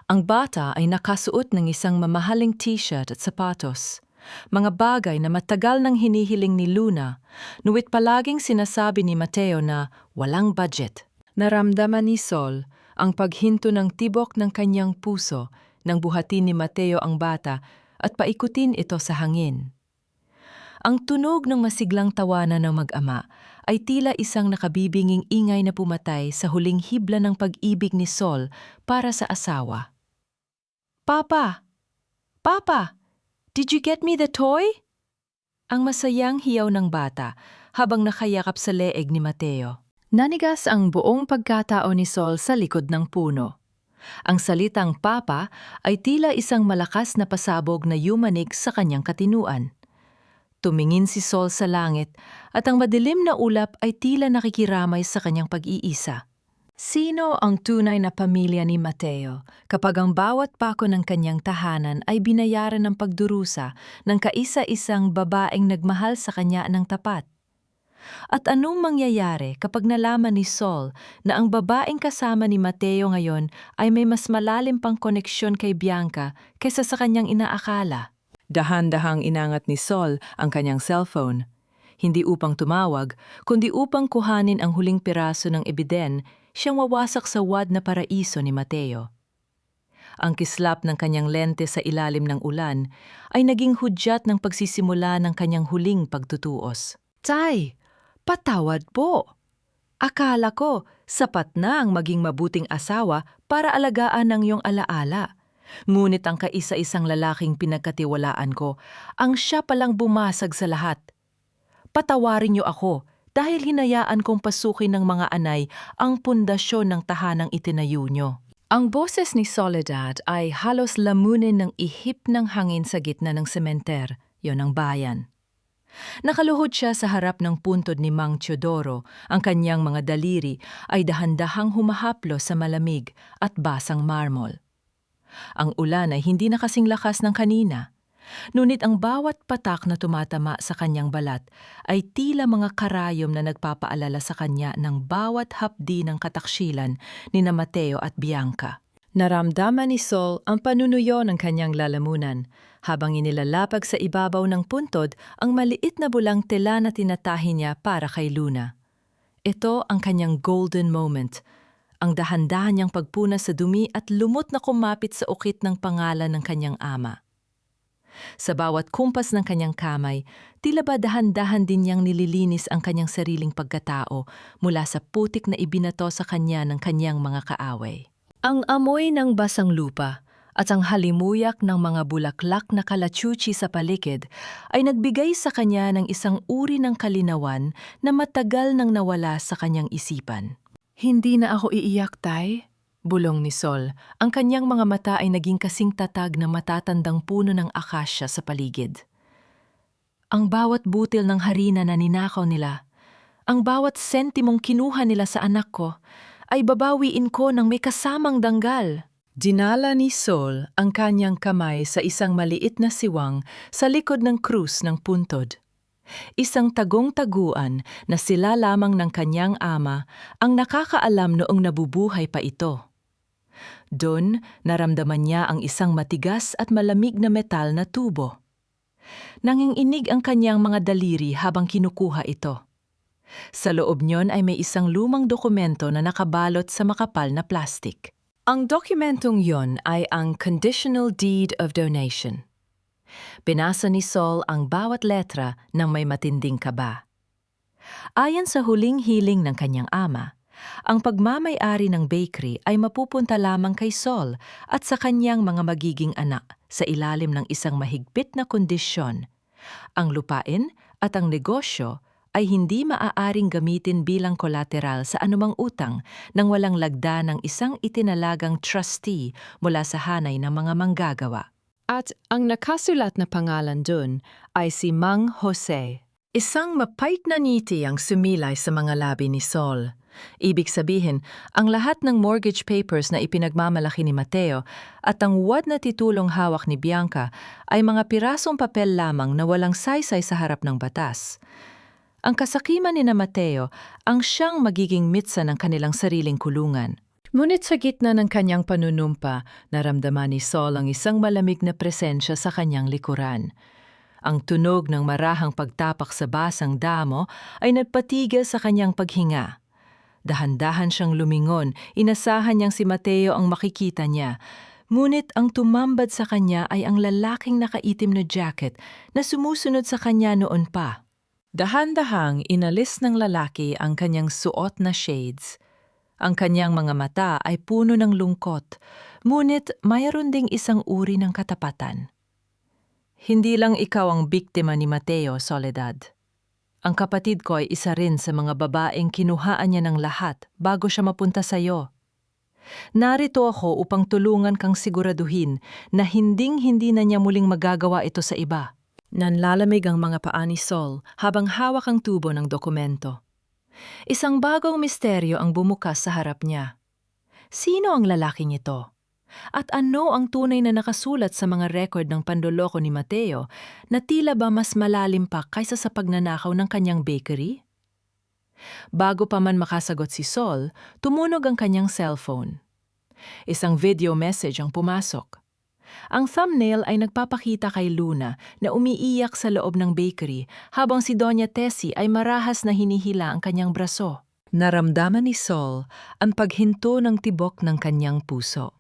Speaker 1: Ang bata ay nakasuot ng isang mamahaling t-shirt at sapatos, mga bagay na matagal nang hinihiling ni Luna, nuwit palaging sinasabi ni Mateo na walang budget. Naramdaman ni Sol ang paghinto ng tibok ng kanyang puso nang buhatin ni Mateo ang bata at paikutin ito sa hangin. Ang tunog ng masiglang tawanan ng mag-ama ay tila isang nakabibinging ingay na pumatay sa huling hibla ng pag-ibig ni Sol para sa asawa. Papa! Papa! Did you get me the toy? Ang masayang hiyaw ng bata habang nakayakap sa leeg ni Mateo. Nanigas ang buong pagkatao ni Sol sa likod ng puno. Ang salitang papa ay tila isang malakas na pasabog na yumanig sa kanyang katinuan. Tumingin si Sol sa langit at ang madilim na ulap ay tila nakikiramay sa kanyang pag-iisa. Sino ang tunay na pamilya ni Mateo kapag ang bawat pako ng kanyang tahanan ay binayaran ng pagdurusa ng kaisa-isang babaeng nagmahal sa kanya ng tapat? At anong mangyayari kapag nalaman ni Sol na ang babaeng kasama ni Mateo ngayon ay may mas malalim pang koneksyon kay Bianca kaysa sa kanyang inaakala? Dahan-dahang inangat ni Sol ang kanyang cellphone, hindi upang tumawag, kundi upang kuhanin ang huling piraso ng ebiden siyang wawasak sa wad na paraiso ni Mateo. Ang kislap ng kanyang lente sa ilalim ng ulan ay naging hudyat ng pagsisimula ng kanyang huling pagtutuos. Tay, patawad po! Akala ko, sapat na ang maging mabuting asawa para alagaan ng iyong alaala. Ngunit ang kaisa-isang lalaking pinagkatiwalaan ko, ang siya palang bumasag sa lahat. Patawarin niyo ako dahil hinayaan kong pasukin ng mga anay ang pundasyon ng tahanang itinayo niyo. Ang boses ni Soledad ay halos lamunin ng ihip ng hangin sa gitna ng sementer, yon ang bayan. Nakaluhod siya sa harap ng puntod ni Mang Teodoro, ang kanyang mga daliri ay dahan-dahang humahaplo sa malamig at basang marmol. Ang ulan ay hindi na kasing lakas ng kanina, ngunit ang bawat patak na tumatama sa kanyang balat ay tila mga karayom na nagpapaalala sa kanya ng bawat hapdi ng kataksilan ni na Mateo at Bianca. Naramdaman ni Sol ang panunuyo ng kanyang lalamunan habang inilalapag sa ibabaw ng puntod ang maliit na bulang tela na tinatahi niya para kay Luna. Ito ang kanyang golden moment, ang dahan-dahan niyang pagpunas sa dumi at lumot na kumapit sa ukit ng pangalan ng kanyang ama. Sa bawat kumpas ng kanyang kamay, tila ba dahan-dahan din niyang nililinis ang kanyang sariling pagkatao mula sa putik na ibinato sa kanya ng kanyang mga kaaway. Ang amoy ng basang lupa at ang halimuyak ng mga bulaklak na kalachuchi sa paligid ay nagbigay sa kanya ng isang uri ng kalinawan na matagal nang nawala sa kanyang isipan. Hindi na ako iiyak, Tay, bulong ni Sol. Ang kanyang mga mata ay naging kasing tatag ng matatandang puno ng akasya sa paligid. Ang bawat butil ng harina na ninakaw nila, ang bawat sentimong kinuha nila sa anak ko, ay babawiin ko ng may kasamang danggal. Dinala ni Sol ang kanyang kamay sa isang maliit na siwang sa likod ng krus ng puntod. Isang tagong-taguan na sila lamang ng kanyang ama ang nakakaalam noong nabubuhay pa ito. Doon, naramdaman niya ang isang matigas at malamig na metal na tubo. Nanginginig ang kanyang mga daliri habang kinukuha ito. Sa loob niyon ay may isang lumang dokumento na nakabalot sa makapal na plastik. Ang dokumentong yon ay ang Conditional Deed of Donation. Binasa ni Sol ang bawat letra ng may matinding kaba. Ayon sa huling hiling ng kanyang ama, ang pagmamay-ari ng bakery ay mapupunta lamang kay Sol at sa kanyang mga magiging anak sa ilalim ng isang mahigpit na kondisyon. Ang lupain at ang negosyo ay hindi maaaring gamitin bilang kolateral sa anumang utang nang walang lagda ng isang itinalagang trustee mula sa hanay ng mga manggagawa. At ang nakasulat na pangalan dun ay si Mang Jose. Isang mapait na ngiti ang sumilay sa mga labi ni Sol. Ibig sabihin, ang lahat ng mortgage papers na ipinagmamalaki ni Mateo at ang wad na titulong hawak ni Bianca ay mga pirasong papel lamang na walang saysay sa harap ng batas. Ang kasakiman ni na Mateo ang siyang magiging mitsa ng kanilang sariling kulungan. Ngunit sa gitna ng kanyang panunumpa, naramdaman ni Sol ang isang malamig na presensya sa kanyang likuran. Ang tunog ng marahang pagtapak sa basang damo ay nagpatigil sa kanyang paghinga. Dahan-dahan siyang lumingon, inasahan niyang si Mateo ang makikita niya. Ngunit ang tumambad sa kanya ay ang lalaking nakaitim na jacket na sumusunod sa kanya noon pa. Dahan-dahang inalis ng lalaki ang kanyang suot na shades. Ang kanyang mga mata ay puno ng lungkot, ngunit mayroon ding isang uri ng katapatan. Hindi lang ikaw ang biktima ni Mateo, Soledad. Ang kapatid ko ay isa rin sa mga babaeng kinuhaan niya ng lahat bago siya mapunta sa iyo. Narito ako upang tulungan kang siguraduhin na hinding-hindi na niya muling magagawa ito sa iba. Nanlalamig ang mga paa ni Sol habang hawak ang tubo ng dokumento. Isang bagong misteryo ang bumukas sa harap niya. Sino ang lalaking ito? At ano ang tunay na nakasulat sa mga record ng panloloko ni Mateo na tila ba mas malalim pa kaysa sa pagnanakaw ng kanyang bakery? Bago pa man makasagot si Sol, tumunog ang kanyang cellphone. Isang video message ang pumasok. Ang thumbnail ay nagpapakita kay Luna na umiiyak sa loob ng bakery habang si Doña Tessie ay marahas na hinihila ang kanyang braso. Naramdaman ni Sol ang paghinto ng tibok ng kanyang puso.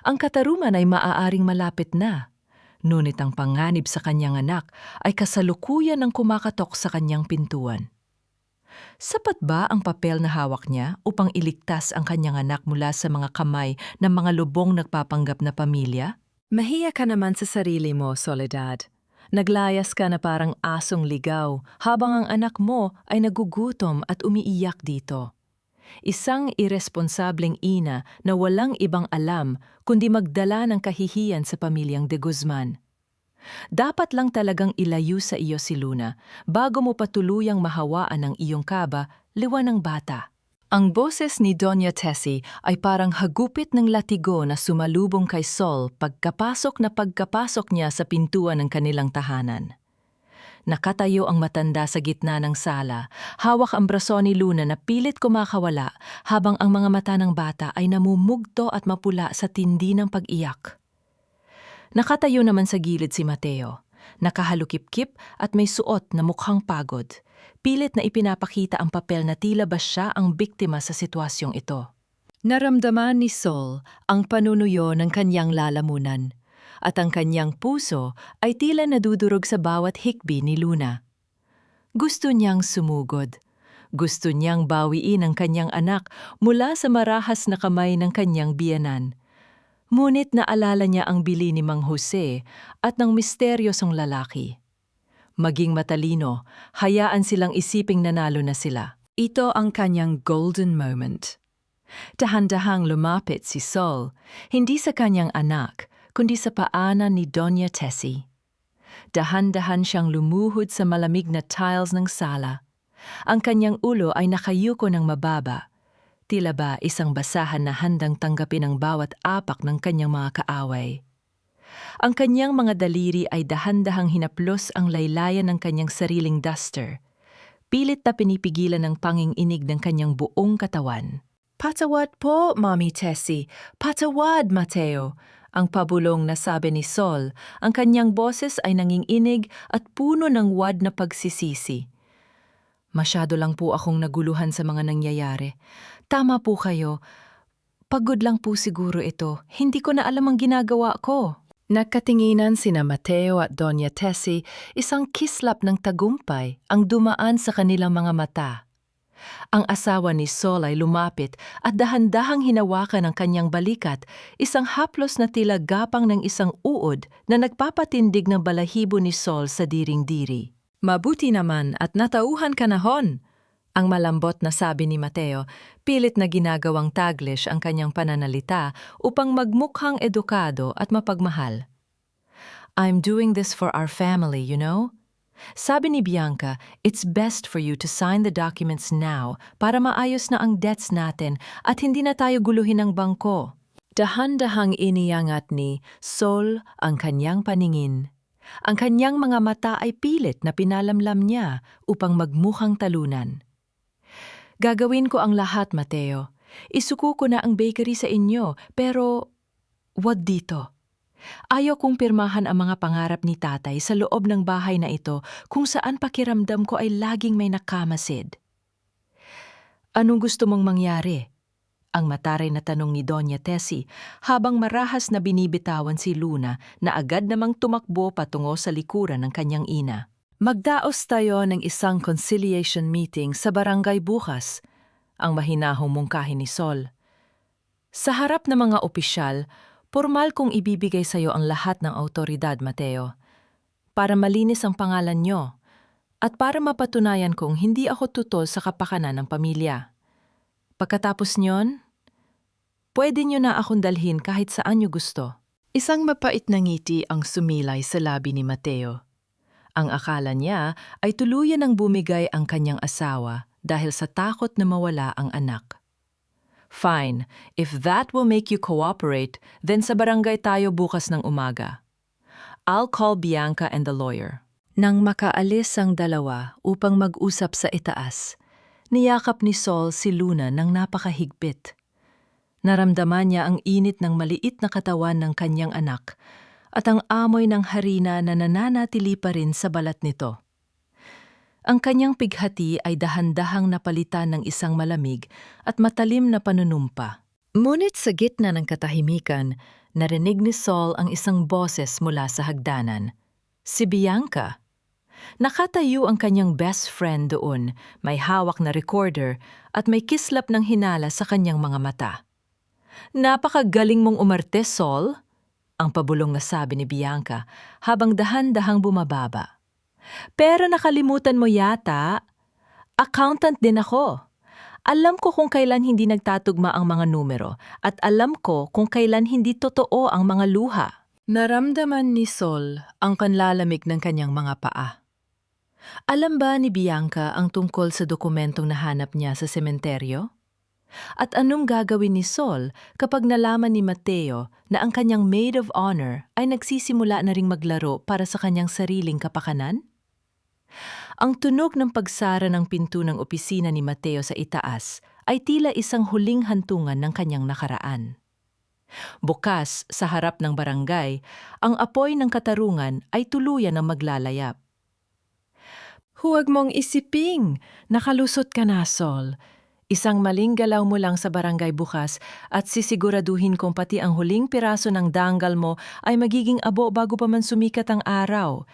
Speaker 1: Ang katarungan ay maaaring malapit na, ngunit ang panganib sa kanyang anak ay kasalukuyan ng kumakatok sa kanyang pintuan. Sapat ba ang papel na hawak niya upang iligtas ang kanyang anak mula sa mga kamay ng mga lubong nagpapanggap na pamilya? Mahiya ka naman sa sarili mo, Soledad. Naglayas ka na parang asong ligaw habang ang anak mo ay nagugutom at umiiyak dito. Isang irresponsableng ina na walang ibang alam kundi magdala ng kahihiyan sa pamilyang de Guzman. Dapat lang talagang ilayo sa iyo si Luna bago mo patuluyang mahawaan ang iyong kaba, liwan ng bata. Ang boses ni Doña Tessie ay parang hagupit ng latigo na sumalubong kay Sol pagkapasok niya sa pintuan ng kanilang tahanan. Nakatayo ang matanda sa gitna ng sala, hawak ang braso ni Luna na pilit kumakawala habang ang mga mata ng bata ay namumugto at mapula sa tindi ng pag-iyak. Nakatayo naman sa gilid si Mateo, nakahalukip-kip at may suot na mukhang pagod. Pilit na ipinapakita ang papel na tila ba siya ang biktima sa sitwasyong ito. Naramdaman ni Sol ang panunuyo ng kanyang lalamunan, at ang kanyang puso ay tila nadudurog sa bawat hikbi ni Luna. Gusto niyang sumugod. Gusto niyang bawiin ang kanyang anak mula sa marahas na kamay ng kanyang biyenan. Ngunit naalala niya ang bili ni Mang Jose at ng misteryosong lalaki. Maging matalino, hayaan silang isiping nanalo na sila. Ito ang kanyang golden moment. Dahan-dahang lumapit si Sol, hindi sa kanyang anak, kundi sa paanan ni Doña Tessie. Dahan-dahan siyang lumuhod sa malamig na tiles ng sala. Ang kanyang ulo ay nakayuko ng mababa. Tila ba isang basahan na handang tanggapin ang bawat apak ng kanyang mga kaaway. Ang kanyang mga daliri ay dahan-dahang hinaplos ang laylayan ng kanyang sariling duster. Pilit na pinipigilan ng panging-inig ng kanyang buong katawan. "Patawad po, Mommy Tessie. Patawad, Mateo." Ang pabulong na sabi ni Sol, ang kanyang boses ay nanginginig at puno ng wad na pagsisisi. "Masyado lang po akong naguluhan sa mga nangyayari. Tama po kayo. Pagod lang po siguro ito. Hindi ko na alam ang ginagawa ko." Nagkatinginan sina Mateo at Doña Tessie, isang kislap ng tagumpay ang dumaan sa kanilang mga mata. Ang asawa ni Sol ay lumapit at dahan-dahang hinawakan ang kanyang balikat, isang haplos na tila gapang ng isang uod na nagpapatindig ng balahibo ni Sol sa diring-diri. "Mabuti naman at natauhan ka na hon," ang malambot na sabi ni Mateo, pilit na ginagawang taglish ang kanyang pananalita upang magmukhang edukado at mapagmahal. "I'm doing this for our family, you know?" Sabi ni Bianca, "It's best for you to sign the documents now para maayos na ang debts natin at hindi na tayo guluhin ng bangko." Dahan-dahang iniangat ni Sol ang kanyang paningin. Ang kanyang mga mata ay pilit na pinalamlam niya upang magmukhang talunan. "Gagawin ko ang lahat, Mateo. Isuko ko na ang bakery sa inyo, pero wag dito. Ayaw kong pirmahan ang mga pangarap ni tatay sa loob ng bahay na ito kung saan pakiramdam ko ay laging may nakamasid." "Anong gusto mong mangyari?" ang mataray na tanong ni Doña Tessie habang marahas na binibitawan si Luna na agad namang tumakbo patungo sa likuran ng kanyang ina. "Magdaos tayo ng isang conciliation meeting sa barangay bukas," ang mahinahong mungkahi ni Sol. "Sa harap ng mga opisyal, formal kong ibibigay sa iyo ang lahat ng awtoridad, Mateo, para malinis ang pangalan nyo at para mapatunayan kong hindi ako tutol sa kapakanan ng pamilya. Pagkatapos nyon, pwede nyo na akong dalhin kahit saan nyo gusto." Isang mapait na ngiti ang sumilay sa labi ni Mateo. Ang akala niya ay tuluyan ng bumigay ang kanyang asawa dahil sa takot na mawala ang anak. "Fine, if that will make you cooperate, then sa barangay tayo bukas ng umaga. I'll call Bianca and the lawyer." Nang makaalis ang dalawa upang mag-usap sa itaas, niyakap ni Sol si Luna ng napakahigpit. Naramdaman niya ang init ng maliit na katawan ng kanyang anak at ang amoy ng harina na nananatili pa rin sa balat nito. Ang kanyang pighati ay dahan-dahang napalitan ng isang malamig at matalim na panunumpa. Ngunit sa gitna ng katahimikan, narinig ni Sol ang isang boses mula sa hagdanan. Si Bianca. Nakatayo ang kanyang best friend doon, may hawak na recorder at may kislap ng hinala sa kanyang mga mata. Napakagaling mong umarte, Sol, ang pabulong na sabi ni Bianca habang dahan-dahang bumababa. Pero nakalimutan mo yata, accountant din ako. Alam ko kung kailan hindi nagtatugma ang mga numero at alam ko kung kailan hindi totoo ang mga luha. Naramdaman ni Sol ang kanlalamig ng kanyang mga paa. Alam ba ni Bianca ang tungkol sa dokumentong nahanap niya sa sementeryo? At anong gagawin ni Sol kapag nalaman ni Mateo na ang kanyang maid of honor ay nagsisimula na ring maglaro para sa kanyang sariling kapakanan? Ang tunog ng pagsara ng pinto ng opisina ni Mateo sa itaas ay tila isang huling hantungan ng kanyang nakaraan. Bukas sa harap ng barangay, ang apoy ng katarungan ay tuluyan ng maglalayap. Huwag mong isiping, nakalusot ka na, Sol. Isang maling galaw mo lang sa barangay bukas at sisiguraduhin kong pati ang huling piraso ng danggal mo ay magiging abo bago pa man sumikat ang araw.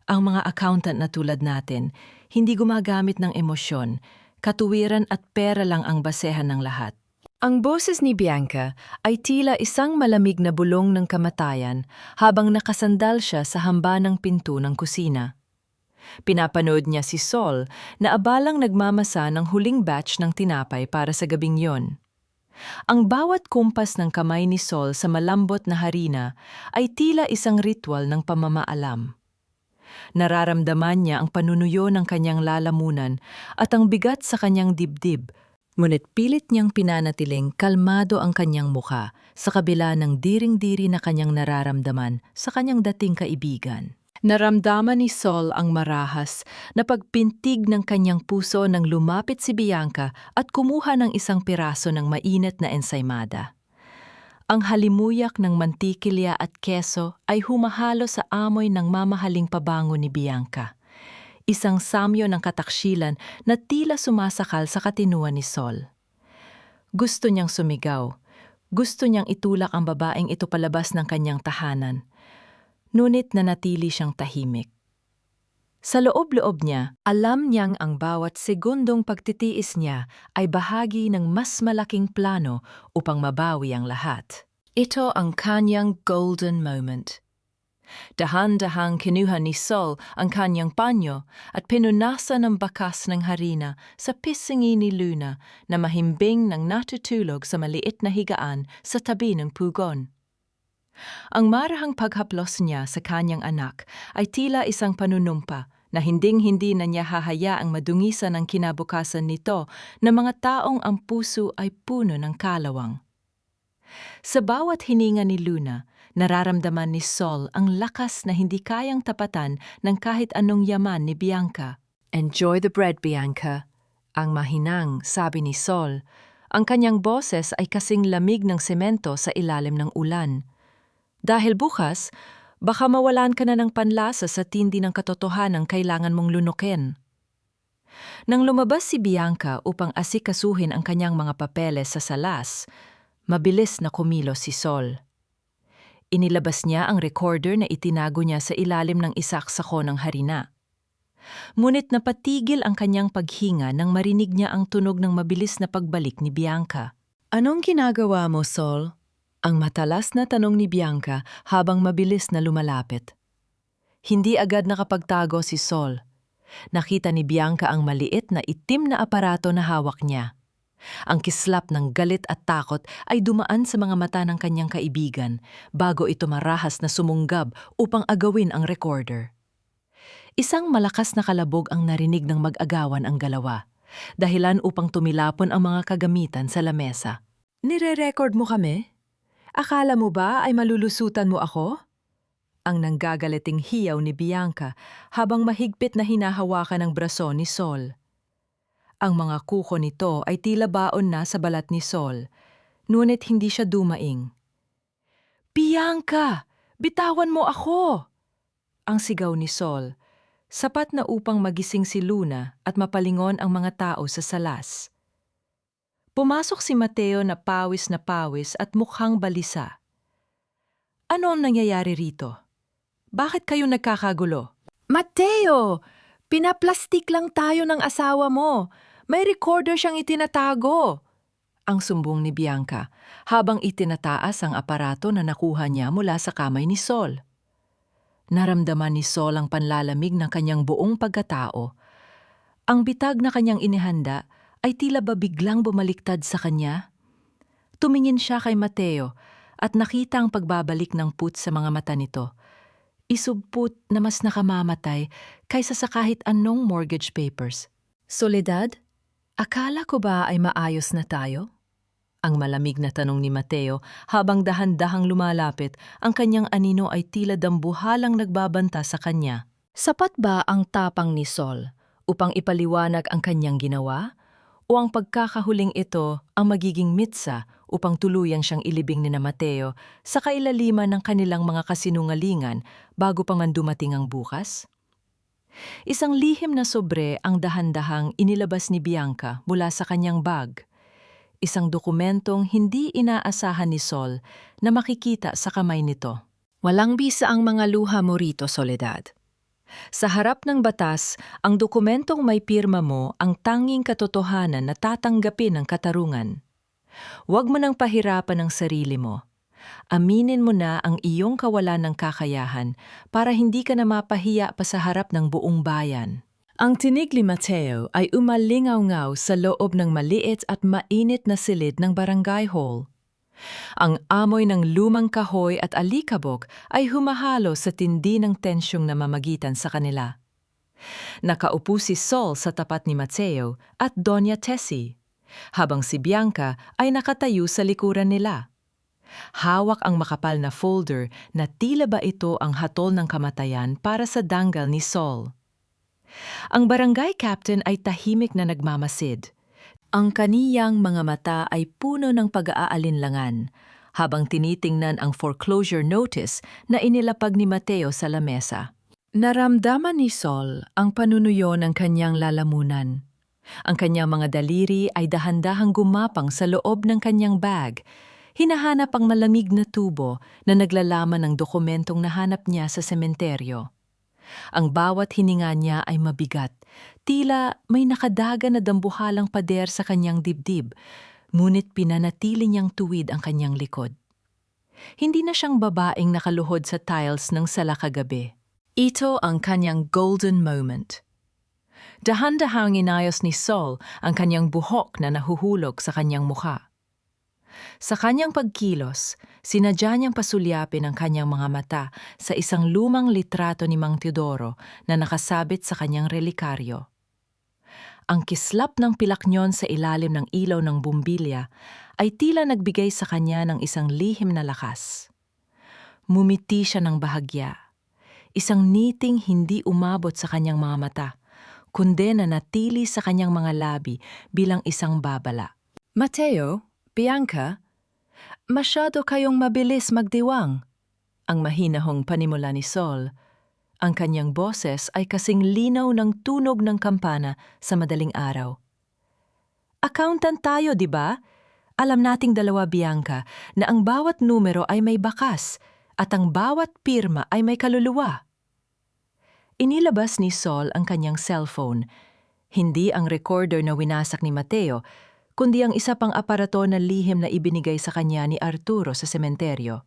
Speaker 1: Ang mga accountant na tulad natin, hindi gumagamit ng emosyon, katuwiran at pera lang ang basehan ng lahat. Ang boses ni Bianca ay tila isang malamig na bulong ng kamatayan habang nakasandal siya sa hamba ng pinto ng kusina. Pinapanood niya si Sol na abalang nagmamasa ng huling batch ng tinapay para sa gabing yon. Ang bawat kumpas ng kamay ni Sol sa malambot na harina ay tila isang ritual ng pamamaalam. Nararamdaman niya ang panunuyo ng kanyang lalamunan at ang bigat sa kanyang dibdib, ngunit pilit niyang pinanatiling kalmado ang kanyang mukha sa kabila ng diring-diri na kanyang nararamdaman sa kanyang dating kaibigan. Naramdaman ni Sol ang marahas na pagpintig ng kanyang puso nang lumapit si Bianca at kumuha ng isang piraso ng mainit na ensaymada. Ang halimuyak ng mantikilya at keso ay humahalo sa amoy ng mamahaling pabango ni Bianca. Isang samyo ng kataksilan na tila sumasakal sa katinuan ni Sol. Gusto niyang sumigaw. Gusto niyang itulak ang babaeng ito palabas ng kanyang tahanan. Ngunit nanatili siyang tahimik. Sa loob-loob niya, alam niyang ang bawat segundong pagtitiis niya ay bahagi ng mas malaking plano upang mabawi ang lahat. Ito ang kanyang golden moment. Dahan-dahang kinuha ni Sol ang kanyang panyo at pinunasan ng bakas ng harina sa pisingi ni Luna na mahimbing ng natutulog sa maliit na higaan sa tabi ng pugon. Ang marahang paghaplos niya sa kanyang anak ay tila isang panunumpa na hinding-hindi na niya hahayaang madungisan ang kinabukasan nito na mga taong ang puso ay puno ng kalawang. Sa bawat hininga ni Luna, nararamdaman ni Sol ang lakas na hindi kayang tapatan ng kahit anong yaman ni Bianca. "Enjoy the bread, Bianca," ang mahinang sabi ni Sol. Ang kanyang boses ay kasing lamig ng semento sa ilalim ng ulan. Dahil bukas, baka mawalan ka na ng panlasa sa tindi ng katotohanan kailangan mong lunukin. Nang lumabas si Bianca upang asikasuhin ang kanyang mga papeles sa salas, mabilis na kumilos si Sol. Inilabas niya ang recorder na itinago niya sa ilalim ng isaksako ng harina. Ngunit napatigil ang kanyang paghinga nang marinig niya ang tunog ng mabilis na pagbalik ni Bianca. "Anong ginagawa mo, Sol?" Ang matalas na tanong ni Bianca habang mabilis na lumalapit. Hindi agad nakapagtago si Sol. Nakita ni Bianca ang maliit na itim na aparato na hawak niya. Ang kislap ng galit at takot ay dumaan sa mga mata ng kanyang kaibigan bago ito marahas na sumunggab upang agawin ang recorder. Isang malakas na kalabog ang narinig ng mag-agawan ang dalawa, dahilan upang tumilapon ang mga kagamitan sa lamesa. "Nire-record mo kami? Akala mo ba ay malulusutan mo ako?" Ang nanggagaliting hiyaw ni Bianca habang mahigpit na hinahawakan ang braso ni Sol. Ang mga kuko nito ay tila baon na sa balat ni Sol, ngunit hindi siya dumaing. "Bianca! Bitawan mo ako!" Ang sigaw ni Sol, sapat na upang magising si Luna at mapalingon ang mga tao sa salas. Pumasok si Mateo na pawis at mukhang balisa. "Ano ang nangyayari rito? Bakit kayo nagkakagulo?" Mateo! Pinaplastik lang tayo ng asawa mo. May recorder siyang itinatago. Ang sumbong ni Bianca habang itinataas ang aparato na nakuha niya mula sa kamay ni Sol. Naramdaman ni Sol ang panlalamig ng kanyang buong pagkatao. Ang bitag na kanyang inihanda ay tila ba biglang bumaliktad sa kanya. Tumingin siya kay Mateo at nakita ang pagbabalik ng put sa mga mata nito. Isugput na mas nakamamatay kaysa sa kahit anong mortgage papers. Soledad, akala ko ba ay maayos na tayo? Ang malamig na tanong ni Mateo habang dahan-dahang lumalapit, ang kanyang anino ay tila dambuhalang nagbabanta sa kanya. Sapat ba ang tapang ni Sol upang ipaliwanag ang kanyang ginawa? O ang pagkakahuling ito ang magiging mitsa upang tuluyang siyang ilibing ni na Mateo sa kailaliman ng kanilang mga kasinungalingan bago pa man dumating ang bukas? Isang lihim na sobre ang dahan-dahang inilabas ni Bianca mula sa kanyang bag. Isang dokumentong hindi inaasahan ni Sol na makikita sa kamay nito. Walang bisa ang mga luha mo rito, Soledad. Sa harap ng batas, ang dokumentong may pirma mo ang tanging katotohanan na tatanggapin ng katarungan. Huwag mo nang pahirapan ang sarili mo. Aminin mo na ang iyong kawalan ng kakayahan para hindi ka na mapahiya pa sa harap ng buong bayan. Ang tinig ni Mateo ay umalingaw-ngaw sa loob ng maliit at mainit na silid ng barangay hall. Ang amoy ng lumang kahoy at alikabok ay humahalo sa tindi ng tensyong namamagitan sa kanila. Nakaupo si Sol sa tapat ni Mateo at Doña Tessie, habang si Bianca ay nakatayo sa likuran nila. Hawak ang makapal na folder na tila ba ito ang hatol ng kamatayan para sa danggal ni Sol. Ang barangay captain ay tahimik na nagmamasid. Ang kaniyang mga mata ay puno ng pag-aalinlangan habang tinitingnan ang foreclosure notice na inilapag ni Mateo sa lamesa. Naramdaman ni Sol ang panunuyo ng kanyang lalamunan. Ang kanyang mga daliri ay dahan-dahang gumapang sa loob ng kanyang bag. Hinahanap ang malamig na tubo na naglalaman ng dokumentong nahanap niya sa sementeryo. Ang bawat hininga niya ay mabigat. Tila may nakadaga na dambuhalang pader sa kanyang dibdib, ngunit pinanatili niyang tuwid ang kanyang likod. Hindi na siyang babaeng nakaluhod sa tiles ng sala kagabi. Ito ang kanyang golden moment. Dahan-dahang inayos ni Sol ang kanyang buhok na nahuhulog sa kanyang mukha. Sa kanyang pagkilos, sinadya niyang pasulyapin ang kanyang mga mata sa isang lumang litrato ni Mang Teodoro na nakasabit sa kanyang relikaryo. Ang kislap ng pilaknyon sa ilalim ng ilaw ng bumbilya ay tila nagbigay sa kanya ng isang lihim na lakas. Mumiti siya ng bahagya. Isang niting hindi umabot sa kanyang mga mata, kundi na natili sa kanyang mga labi bilang isang babala. Mateo, Bianca, masyado kayong mabilis magdiwang. Ang mahinahong panimula ni Sol. Ang kanyang boses ay kasing linaw ng tunog ng kampana sa madaling araw. Accountant tayo, di ba? Alam nating dalawa, Bianca, na ang bawat numero ay may bakas at ang bawat pirma ay may kaluluwa. Inilabas ni Sol ang kanyang cellphone. Hindi ang recorder na winasak ni Mateo, kundi ang isa pang aparato na lihim na ibinigay sa kanya ni Arturo sa sementeryo.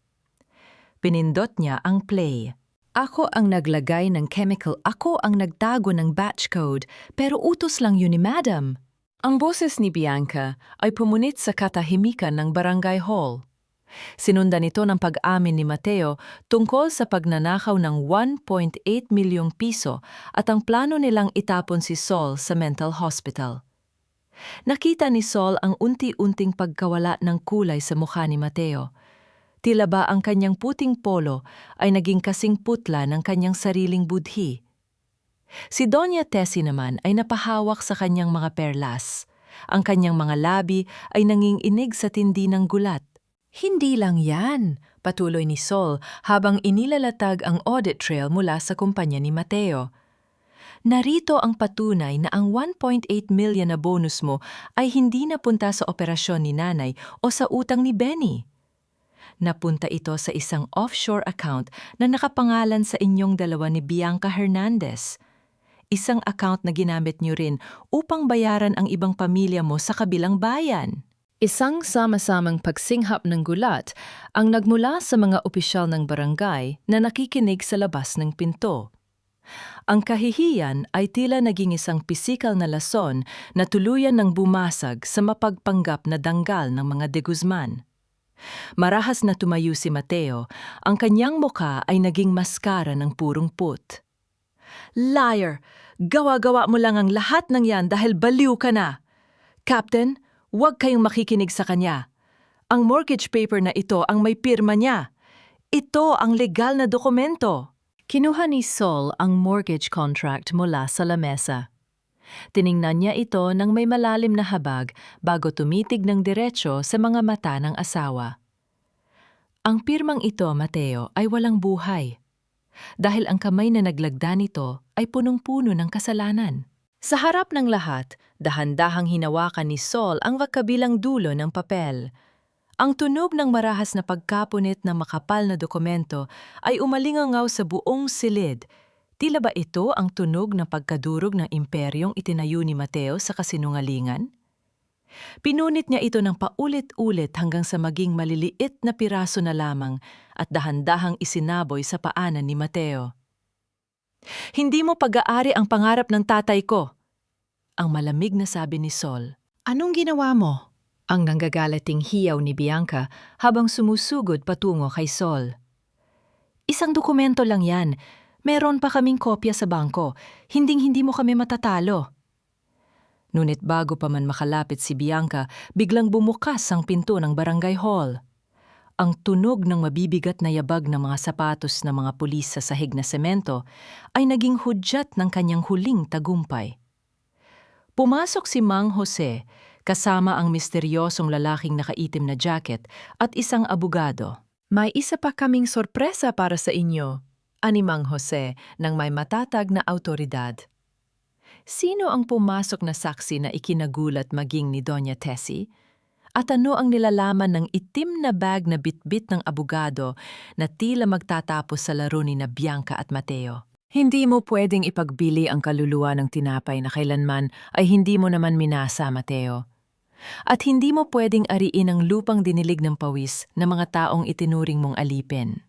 Speaker 1: Pinindot niya ang play. Ako ang naglagay ng chemical, ako ang nagtago ng batch code, pero utos lang yun ni Madam. Ang boses ni Bianca ay pumunit sa katahimikan ng barangay hall. Sinundan ito ng pag-amin ni Mateo tungkol sa pagnanakaw ng 1.8 milyong piso at ang plano nilang itapon si Sol sa mental hospital. Nakita ni Sol ang unti-unting pagkawala ng kulay sa mukha ni Mateo. Tila ba ang kanyang puting polo ay naging kasing putla ng kanyang sariling budhi. Si Doña Tessie naman ay napahawak sa kanyang mga perlas. Ang kanyang mga labi ay nanginginig sa tindi ng gulat. Hindi lang yan, patuloy ni Sol habang inilalatag ang audit trail mula sa kumpanya ni Mateo. Narito ang patunay na ang 1.8 million na bonus mo ay hindi napunta sa operasyon ni nanay o sa utang ni Benny. Napunta ito sa isang offshore account na nakapangalan sa inyong dalawa ni Bianca Hernandez. Isang account na ginamit niyo rin upang bayaran ang ibang pamilya mo sa kabilang bayan. Isang sama-samang pagsinghap ng gulat ang nagmula sa mga opisyal ng barangay na nakikinig sa labas ng pinto. Ang kahihiyan ay tila naging isang pisikal na lason na tuluyan ng bumasag sa mapagpanggap na danggal ng mga de Guzman. Marahas na tumayo si Mateo, ang kanyang muka ay naging maskara ng purong put. Liar! Gawa-gawa mo lang ang lahat ng yan dahil baliw ka na! Captain, huwag kayong makikinig sa kanya. Ang mortgage paper na ito ang may pirma niya. Ito ang legal na dokumento. Kinuha ni Sol ang mortgage contract mula sa lamesa. Tiningnan niya ito ng may malalim na habag bago tumitig ng diretso sa mga mata ng asawa. Ang pirmang ito, Mateo, ay walang buhay. Dahil ang kamay na naglagda nito ay punong-puno ng kasalanan. Sa harap ng lahat, dahan-dahang hinawakan ni Sol ang kabilang dulo ng papel. Ang tunog ng marahas na pagkapunit ng makapal na dokumento ay umalingangaw sa buong silid. Tila ba ito ang tunog ng pagkadurog ng imperyong itinayo ni Mateo sa kasinungalingan? Pinunit niya ito ng paulit-ulit hanggang sa maging maliliit na piraso na lamang at dahan-dahang isinaboy sa paanan ni Mateo. Hindi mo pag-aari ang pangarap ng tatay ko, ang malamig na sabi ni Sol. Anong ginawa mo? Ang nanggagalating hiyaw ni Bianca habang sumusugod patungo kay Sol. Isang dokumento lang yan. Meron pa kaming kopya sa bangko. Hinding-hindi mo kami matatalo. Ngunit bago pa man makalapit si Bianca, biglang bumukas ang pinto ng barangay hall. Ang tunog ng mabibigat na yabag ng mga sapatos ng mga pulis sa sahig na semento ay naging hudyat ng kanyang huling tagumpay. Pumasok si Mang Jose kasama ang misteryosong lalaking nakaitim na jacket at isang abogado. May isa pa kaming sorpresa para sa inyo, ani Mang Jose ng may matatag na awtoridad. Sino ang pumasok na saksi na ikinagulat maging ni Doña Tessie? At ano ang nilalaman ng itim na bag na bitbit ng abogado na tila magtatapos sa laro ni na Bianca at Mateo? Hindi mo pwedeng ipagbili ang kaluluwa ng tinapay na kailanman ay hindi mo naman minasa, Mateo. At hindi mo pwedeng ariin ang lupang dinilig ng pawis na mga taong itinuring mong alipin.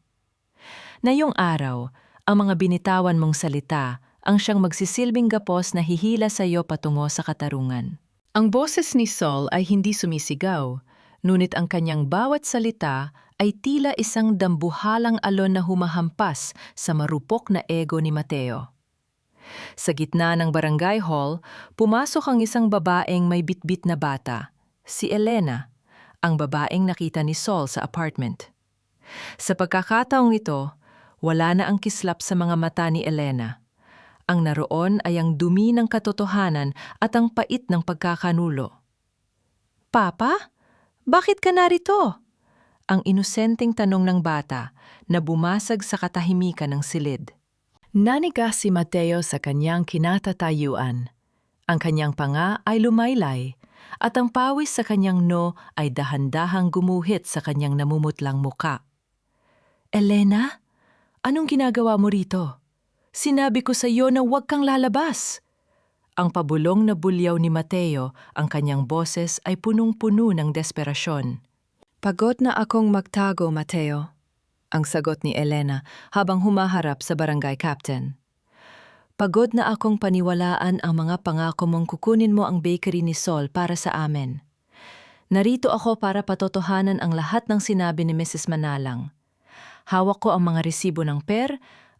Speaker 1: Ngayong araw, ang mga binitawan mong salita ang siyang magsisilbing gapos na hihila sa iyo patungo sa katarungan. Ang boses ni Sol ay hindi sumisigaw, ngunit ang kanyang bawat salita ay tila isang dambuhalang alon na humahampas sa marupok na ego ni Mateo. Sa gitna ng barangay hall, pumasok ang isang babaeng may bitbit na bata, si Elena, ang babaeng nakita ni Sol sa apartment. Sa pagkakataong ito, wala na ang kislap sa mga mata ni Elena. Ang naroon ay ang dumi ng katotohanan at ang pait ng pagkakanulo. Papa, bakit ka narito? Ang inosenteng tanong ng bata na bumasag sa katahimikan ng silid. Nanigas si Mateo sa kanyang kinatatayuan. Ang kanyang panga ay lumaylay at ang pawis sa kanyang no ay dahan-dahang gumuhit sa kanyang namumutlang muka. Elena, anong ginagawa mo rito? Sinabi ko sa iyo na huwag kang lalabas. Ang pabulong na bulyaw ni Mateo, ang kanyang boses ay punong-puno ng desperasyon. Pagod na akong magtago, Mateo, ang sagot ni Elena habang humaharap sa barangay captain. Pagod na akong paniwalaan ang mga pangako mong kukunin mo ang bakery ni Sol para sa amin. Narito ako para patotohanan ang lahat ng sinabi ni Mrs. Manalang. Hawak ko ang mga resibo ng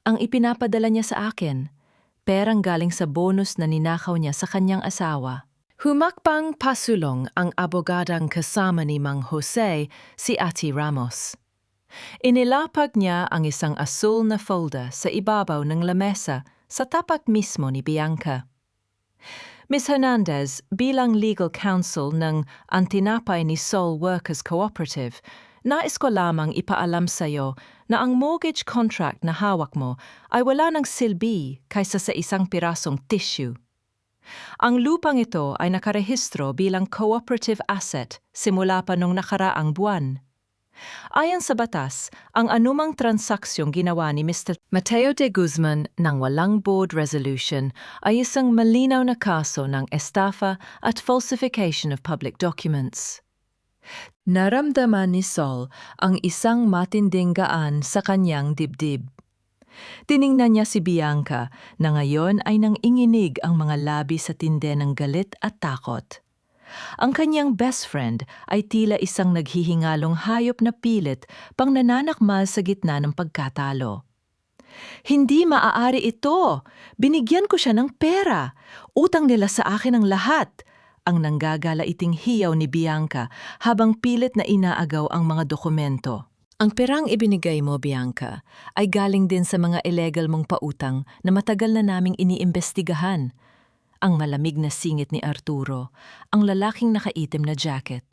Speaker 1: ang ipinapadala niya sa akin, perang galing sa bonus na ninakaw niya sa kanyang asawa. Humakbang pasulong ang abogadang kasama ni Mang Jose, si Ate Ramos. Inilapag niya ang isang asul na folder sa ibabaw ng lamesa sa tapat mismo ni Bianca. Ms. Hernandez, bilang legal counsel ng Antinapay ni Sol Workers Cooperative, nais ko lamang ipaalam sa iyo na ang mortgage contract na hawak mo ay wala ng silbi kaysa sa isang pirasong tissue. Ang lupang ito ay nakarehistro bilang cooperative asset simula pa nung nakaraang buwan. Ayon sa batas, ang anumang transaksyong ginawa ni Mr. Mateo de Guzman ng walang board resolution ay isang malinaw na kaso ng estafa at falsification of public documents. Naramdaman ni Sol ang isang matinding gaan sa kanyang dibdib. Tiningnan niya si Bianca na ngayon ay nanginginig ang mga labi sa tinde ng galit at takot. Ang kanyang best friend ay tila isang naghihingalong hayop na pilit pang nananakmal sa gitna ng pagkatalo. Hindi maaari ito! Binigyan ko siya ng pera! Utang nila sa akin ang lahat! Ang nanggagala-iting hiyaw ni Bianca habang pilit na inaagaw ang mga dokumento. Ang perang ibinigay mo, Bianca, ay galing din sa mga illegal mong pautang na matagal na naming iniimbestigahan. Ang malamig na singit ni Arturo, ang lalaking nakaitim na jacket.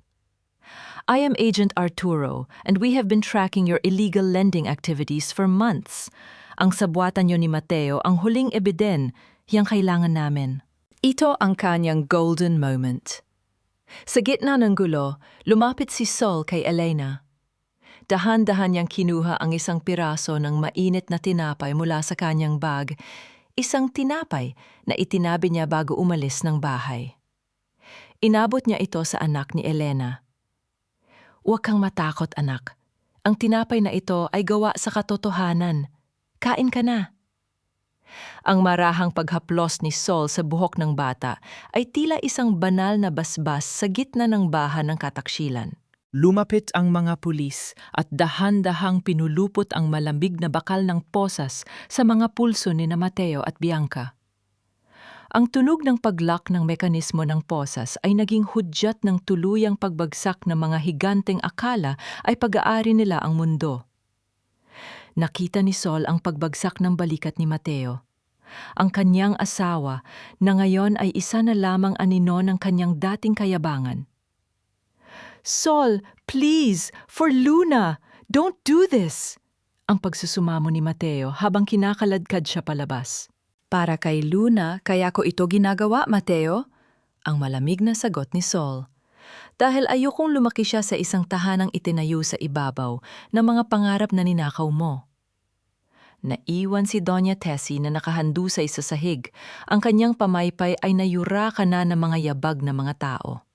Speaker 1: I am Agent Arturo and we have been tracking your illegal lending activities for months. Ang sabwatan niyo ni Mateo ang huling ebiden, yang kailangan namin. Ito ang kanyang golden moment. Sa gitna ng gulo, lumapit si Sol kay Elena. Dahan-dahan niyang kinuha ang isang piraso ng mainit na tinapay mula sa kanyang bag, isang tinapay na itinabi niya bago umalis ng bahay. Inabot niya ito sa anak ni Elena. Huwag kang matakot, anak. Ang tinapay na ito ay gawa sa katotohanan. Kain ka na. Ang marahang paghaplos ni Sol sa buhok ng bata ay tila isang banal na basbas sa gitna ng bahan ng kataksilan. Lumapit ang mga pulis at dahan-dahang pinulupot ang malamig na bakal ng posas sa mga pulso ni na Mateo at Bianca. Ang tunog ng paglock ng mekanismo ng posas ay naging hudyat ng tuluyang pagbagsak ng mga higanteng akala ay pag-aari nila ang mundo. Nakita ni Sol ang pagbagsak ng balikat ni Mateo. Ang kanyang asawa na ngayon ay isa na lamang anino ng kanyang dating kayabangan. Sol, please, for Luna, don't do this! Ang pagsusumamo ni Mateo habang kinakaladkad siya palabas. Para kay Luna, kaya ko ito ginagawa, Mateo? Ang malamig na sagot ni Sol. Dahil ayokong lumaki siya sa isang tahanang itinayo sa ibabaw ng mga pangarap na ninakaw mo. Naiwan si Doña Tessie na nakahandusay sa sahig. Ang kanyang pamaypay ay nayuraka na ng mga yabag na mga tao.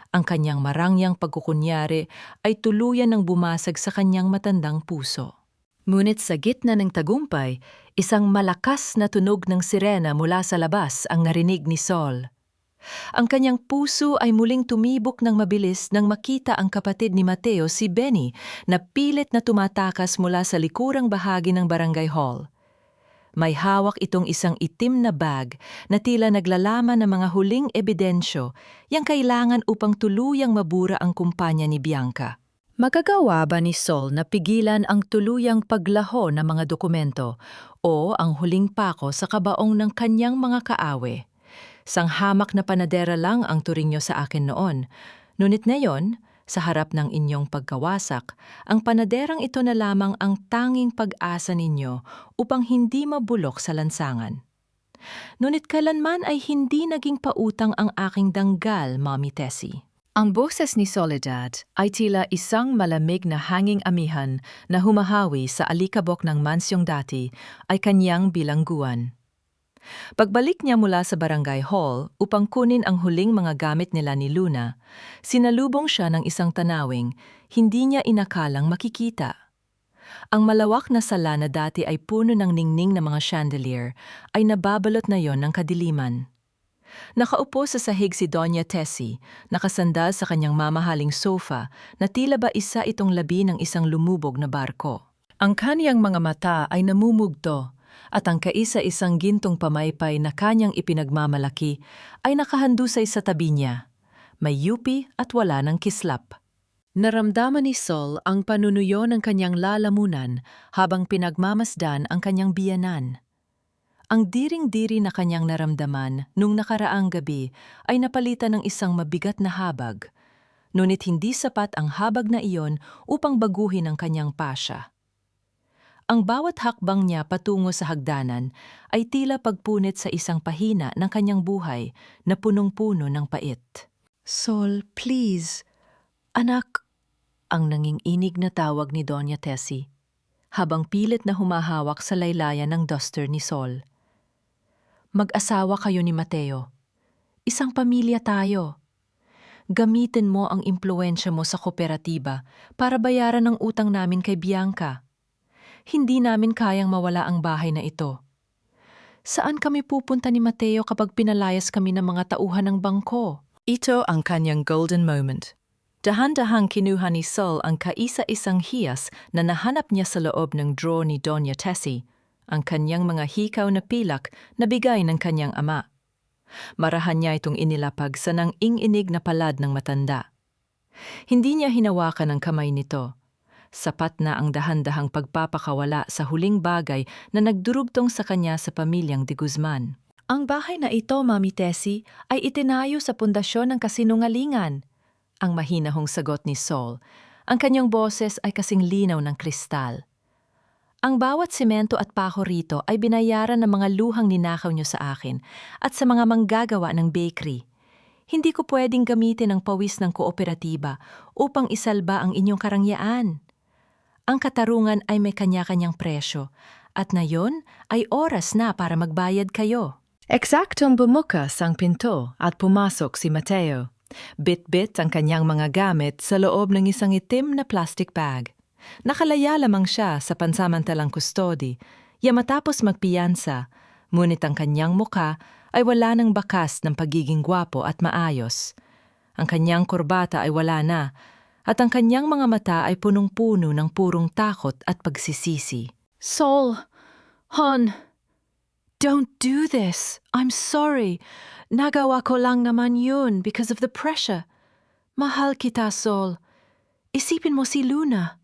Speaker 1: Ang kanyang marangyang pagkukunyari ay tuluyan ng bumasag sa kanyang matandang puso. Ngunit sa gitna ng tagumpay, isang malakas na tunog ng sirena mula sa labas ang narinig ni Sol. Ang kanyang puso ay muling tumibok ng mabilis nang makita ang kapatid ni Mateo, si Benny, na pilit na tumatakas mula sa likurang bahagi ng barangay hall. May hawak itong isang itim na bag na tila naglalaman ng mga huling ebidensyo yang kailangan upang tuluyang mabura ang kumpanya ni Bianca. Magagawa ba ni Sol na pigilan ang tuluyang paglaho ng mga dokumento o ang huling pako sa kabaong ng kanyang mga kaawe? Sanghamak na panadera lang ang turing niyo sa akin noon. Ngunit ngayon, sa harap ng inyong pagkawasak, ang panaderang ito na lamang ang tanging pag-asa ninyo upang hindi mabulok sa lansangan. Ngunit kailanman ay hindi naging pautang ang aking danggal, Mommy Tessie. Ang boses ni Soledad ay tila isang malamig na hanging amihan na humahawi sa alikabok ng mansyong dati ay kanyang bilangguan. Pagbalik niya mula sa barangay hall upang kunin ang huling mga gamit nila ni Luna, sinalubong siya ng isang tanawing hindi niya inakalang makikita. Ang malawak na sala na dati ay puno ng ningning na mga chandelier ay nababalot na yon ng kadiliman. Nakaupo sa sahig si Doña Tessie, nakasandal sa kanyang mamahaling sofa na tila ba isa itong labi ng isang lumubog na barko. Ang kaniyang mga mata ay namumugto at ang kaisa-isang gintong pamaypay na kanyang ipinagmamalaki ay nakahandusay sa tabi niya. May yupi at wala ng kislap. Naramdaman ni Sol ang panunuyo ng kanyang lalamunan habang pinagmamasdan ang kanyang biyanan. Ang diring-diri na kanyang naramdaman nung nakaraang gabi ay napalitan ng isang mabigat na habag, ngunit hindi sapat ang habag na iyon upang baguhin ang kanyang pasya. Ang bawat hakbang niya patungo sa hagdanan ay tila pagpunit sa isang pahina ng kanyang buhay na punong-puno ng pait. Sol, please. Anak, Ang nanginginig na tawag ni Doña Tessie, habang pilit na humahawak sa laylayan ng duster ni Sol. Mag-asawa kayo ni Mateo. Isang pamilya tayo. Gamitin mo ang impluensya mo sa kooperatiba para bayaran ang utang namin kay Bianca. Hindi namin kayang mawala ang bahay na ito. Saan kami pupunta ni Mateo kapag pinalayas kami ng mga tauhan ng bangko? Ito ang kanyang golden moment. Dahan-dahang kinuha ni Sol ang kaisa-isang hiyas na nahanap niya sa loob ng drawer ni Doña Tessie, ang kanyang mga hikaw na pilak na bigay ng kanyang ama. Marahan niya itong inilapag sa nang-ing-inig na palad ng matanda. Hindi niya hinawakan ang kamay nito. Sapat na ang dahan-dahang pagpapakawala sa huling bagay na nagdurugtong sa kanya sa pamilyang de Guzman. Ang bahay na ito, Mami Tessie, ay itinayo sa pundasyon ng kasinungalingan. Ang mahinahong sagot ni Sol. Ang kanyang boses ay kasing linaw ng kristal. Ang bawat semento at pako rito ay binayaran ng mga luhang ninakaw niyo sa akin at sa mga manggagawa ng bakery. Hindi ko pwedeng gamitin ang pawis ng kooperatiba upang isalba ang inyong karangyaan. Ang katarungan ay may kanya-kanyang presyo at ngayon ay oras na para magbayad kayo. Eksaktong bumukas ang pinto at pumasok si Mateo. Bit-bit ang kanyang mga gamit sa loob ng isang itim na plastic bag. Nakalaya lamang siya sa pansamantalang kustodi, matapos magpiyansa, ngunit ang kanyang muka ay wala ng bakas ng pagiging gwapo at maayos. Ang kanyang kurbata ay wala na, at ang kanyang mga mata ay punong-puno ng purong takot at pagsisisi. Sol, hon, don't do this. I'm sorry. Nagawa ko lang naman yun because of the pressure. Mahal kita, Sol. Isipin mo si Luna.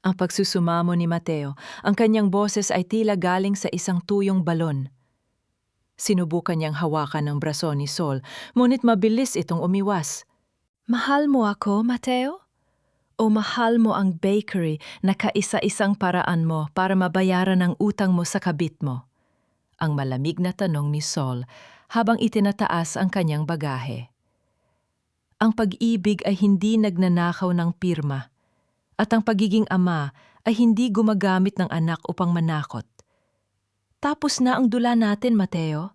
Speaker 1: Ang pagsusumamo ni Mateo, ang kanyang boses ay tila galing sa isang tuyong balon. Sinubukan niyang hawakan ng braso ni Sol, ngunit mabilis itong umiwas. Mahal mo ako, Mateo? O mahal mo ang bakery na kaisa-isang paraan mo para mabayaran ang utang mo sa kabit mo? Ang malamig na tanong ni Sol habang itinataas ang kanyang bagahe. Ang pag-ibig ay hindi nagnanakaw ng pirma, at ang pagiging ama ay hindi gumagamit ng anak upang manakot. Tapos na ang dula natin, Mateo.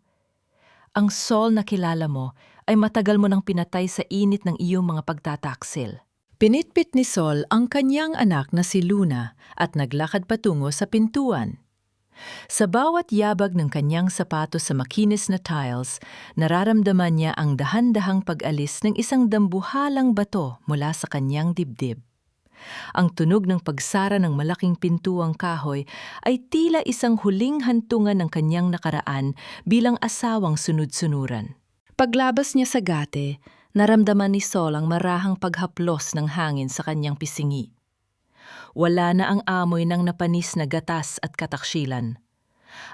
Speaker 1: Ang Sol na kilala mo ay matagal mo nang pinatay sa init ng iyong mga pagtataksil. Pinitpit ni Sol ang kanyang anak na si Luna at naglakad patungo sa pintuan. Sa bawat yabag ng kanyang sapatos sa makinis na tiles, nararamdaman niya ang dahan-dahang pag-alis ng isang dambuhalang bato mula sa kanyang dibdib. Ang tunog ng pagsara ng malaking pintuang kahoy ay tila isang huling hantungan ng kanyang nakaraan bilang asawang sunod-sunuran. Paglabas niya sa gate, naramdaman ni Sol ang marahang paghaplos ng hangin sa kanyang pisingi. Wala na ang amoy ng napanis na gatas at kataksilan.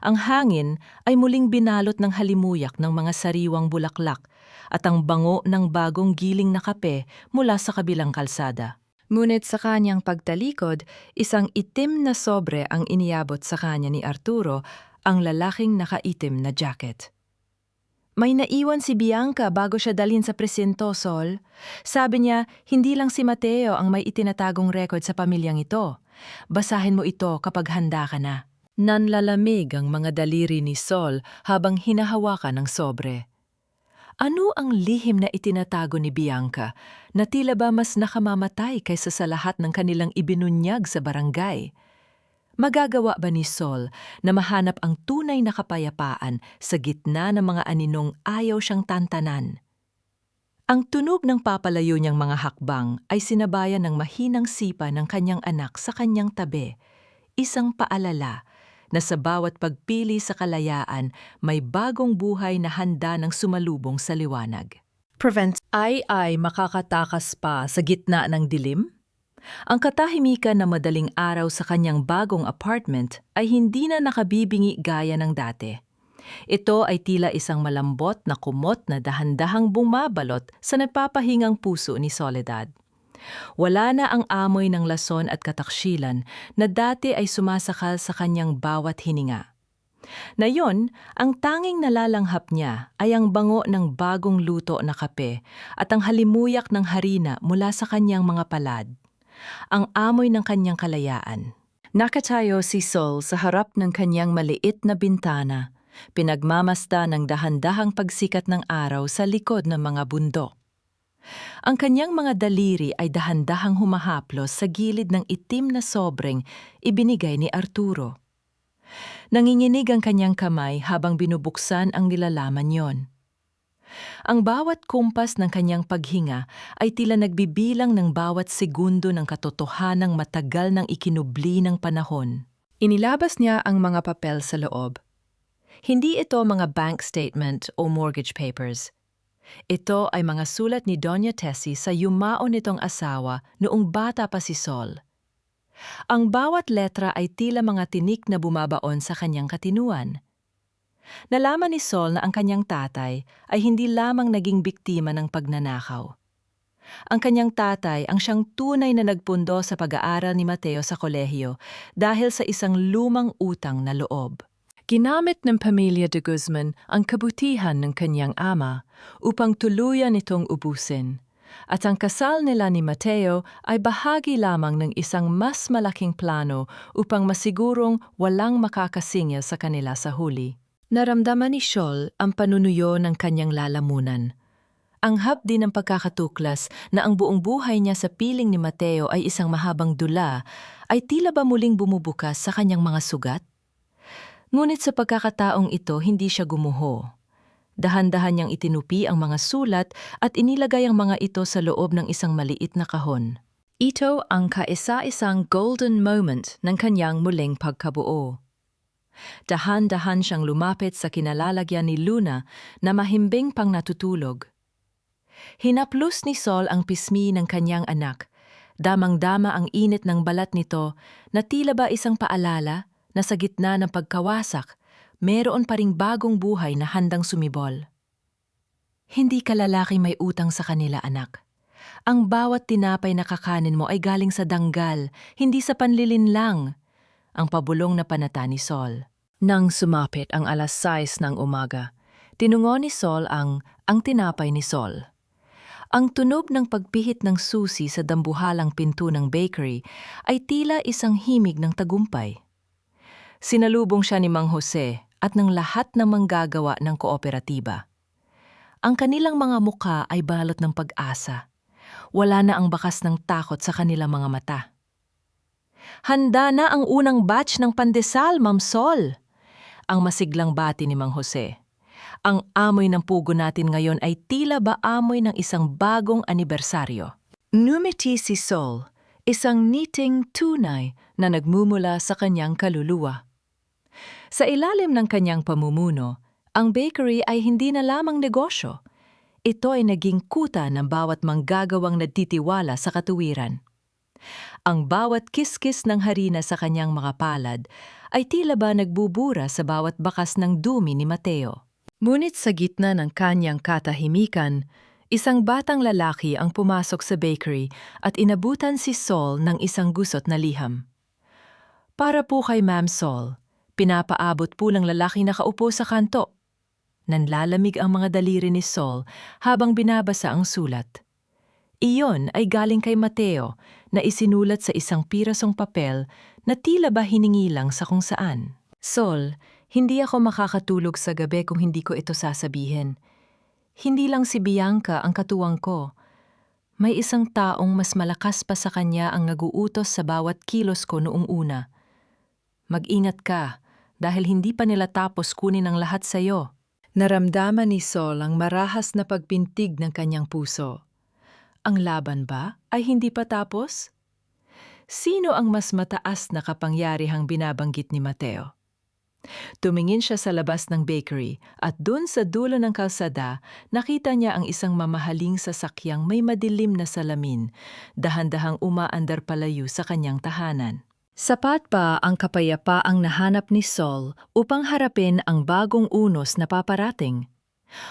Speaker 1: Ang hangin ay muling binalot ng halimuyak ng mga sariwang bulaklak at ang bango ng bagong giling na kape mula sa kabilang kalsada. Ngunit sa kanyang pagtalikod, isang itim na sobre ang iniabot sa kanya ni Arturo, ang lalaking nakaitim na jacket. May naiwan si Bianca bago siya dalhin sa presinto, Sol. Sabi niya, hindi lang si Mateo ang may itinatagong record sa pamilyang ito. Basahin mo ito kapag handa ka na. Nanlalamig ang mga daliri ni Sol habang hinahawakan ng sobre. Ano ang lihim na itinatago ni Bianca na tila ba mas nakamamatay kaysa sa lahat ng kanilang ibinunyag sa barangay? Magagawa ba ni Sol na mahanap ang tunay na kapayapaan sa gitna ng mga aninong ayaw siyang tantanan? Ang tunog ng papalayo niyang mga hakbang ay sinabayan ng mahinang sipa ng kanyang anak sa kanyang tabi, isang paalala na sa bawat pagpili sa kalayaan may bagong buhay na handa ng sumalubong sa liwanag. Ay makakatakas pa sa gitna ng dilim? Ang katahimikan na madaling araw sa kanyang bagong apartment ay hindi na nakabibingi gaya ng dati. Ito ay tila isang malambot na kumot na dahan-dahang bumabalot sa napapahingang puso ni Soledad. Wala na ang amoy ng lason at kataksilan na dati ay sumasakal sa kanyang bawat hininga. Na yon, ang tanging nalalanghap niya ay ang bango ng bagong luto na kape at ang halimuyak ng harina mula sa kanyang mga palad. Ang amoy ng kanyang kalayaan. Nakatayo si Sol sa harap ng kanyang maliit na bintana, pinagmamasta ng dahan-dahang pagsikat ng araw sa likod ng mga bundok. Ang kanyang mga daliri ay dahan-dahang humahaplos sa gilid ng itim na sobreng ibinigay ni Arturo. Nanginginig ang kanyang kamay habang binubuksan ang nilalaman yon. Ang bawat kumpas ng kanyang paghinga ay tila nagbibilang ng bawat segundo ng katotohanang matagal ng ikinubli ng panahon. Inilabas niya ang mga papel sa loob. Hindi ito mga bank statement o mortgage papers. Ito ay mga sulat ni Doña Tessie sa yumao nitong asawa noong bata pa si Sol. Ang bawat letra ay tila mga tinik na bumabaon sa kanyang katinuan. Nalaman ni Sol na ang kanyang tatay ay hindi lamang naging biktima ng pagnanakaw. Ang kanyang tatay ang siyang tunay na nagpundo sa pag-aaral ni Mateo sa kolehiyo dahil sa isang lumang utang na loob. Ginamit ng pamilya de Guzman ang kabutihan ng kanyang ama upang tuluyan itong ubusin. At ang kasal nila ni Mateo ay bahagi lamang ng isang mas malaking plano upang masigurong walang makakasingil sa kanila sa huli. Naramdaman ni Sol ang panunuyo ng kanyang lalamunan. Anghap din ng pagkakatuklas na ang buong buhay niya sa piling ni Mateo ay isang mahabang dula ay tila ba muling bumubukas sa kanyang mga sugat? Ngunit sa pagkakataong ito hindi siya gumuho. Dahan-dahan niyang itinupi ang mga sulat at inilagay ang mga ito sa loob ng isang maliit na kahon. Ito ang kaisa-isang golden moment ng kanyang muling pagkabuo. Dahan-dahan siyang lumapit sa kinalalagyan ni Luna na mahimbing pang natutulog. Hinaplos ni Sol ang pismi ng kanyang anak. Damang-dama ang init ng balat nito na tila ba isang paalala na sa gitna ng pagkawasak, meron pa ring bagong buhay na handang sumibol. Hindi ka lalaki may utang sa kanila, anak. Ang bawat tinapay na kakanin mo ay galing sa danggal, hindi sa panlilinlang. Ang pabulong na panata ni Sol. Nang sumapit ang 6:00 ng umaga, tinungo ni Sol ang tinapay ni Sol. Ang tunog ng pagpihit ng susi sa dambuhalang pinto ng bakery ay tila isang himig ng tagumpay. Sinalubong siya ni Mang Jose at ng lahat ng manggagawa ng kooperatiba. Ang kanilang mga mukha ay balot ng pag-asa. Wala na ang bakas ng takot sa kanilang mga mata. Handa na ang unang batch ng pandesal, Ma'am Sol. Ang masiglang bati ni Mang Jose. Ang amoy ng pugo natin ngayon ay tila ba amoy ng isang bagong anibersaryo. Numiti si Sol, isang ngiting tunay na nagmumula sa kanyang kaluluwa. Sa ilalim ng kanyang pamumuno, ang bakery ay hindi na lamang negosyo. Ito ay naging kuta ng bawat manggagawang nagtitiwala sa katuwiran. Ang bawat kiskis ng harina sa kanyang mga palad ay tila ba nagbubura sa bawat bakas ng dumi ni Mateo. Ngunit sa gitna ng kanyang katahimikan, isang batang lalaki ang pumasok sa bakery at inabutan si Sol ng isang gusot na liham. Para po kay Ma'am Sol, pinapaabot po ng lalaki nakaupo sa kanto. Nanlalamig ang mga daliri ni Sol habang binabasa ang sulat. Iyon ay galing kay Mateo na isinulat sa isang pirasong papel na tila ba hiningi lang sa kung saan. Sol, hindi ako makakatulog sa gabi kung hindi ko ito sasabihin. Hindi lang si Bianca ang katuwang ko. May isang taong mas malakas pa sa kanya ang naguutos sa bawat kilos ko noong una. Mag-ingat ka dahil hindi pa nila tapos kunin ang lahat sa iyo. Naramdaman ni Sol ang marahas na pagpintig ng kanyang puso. Ang laban ba ay hindi pa tapos? Sino ang mas mataas na kapangyarihang binabanggit ni Mateo? Tumingin siya sa labas ng bakery at dun sa dulo ng kalsada, nakita niya ang isang mamahaling sasakyang may madilim na salamin, dahan-dahang umaandar palayo sa kanyang tahanan. Sapat pa ang kapayapaang nahanap ni Sol upang harapin ang bagong unos na paparating?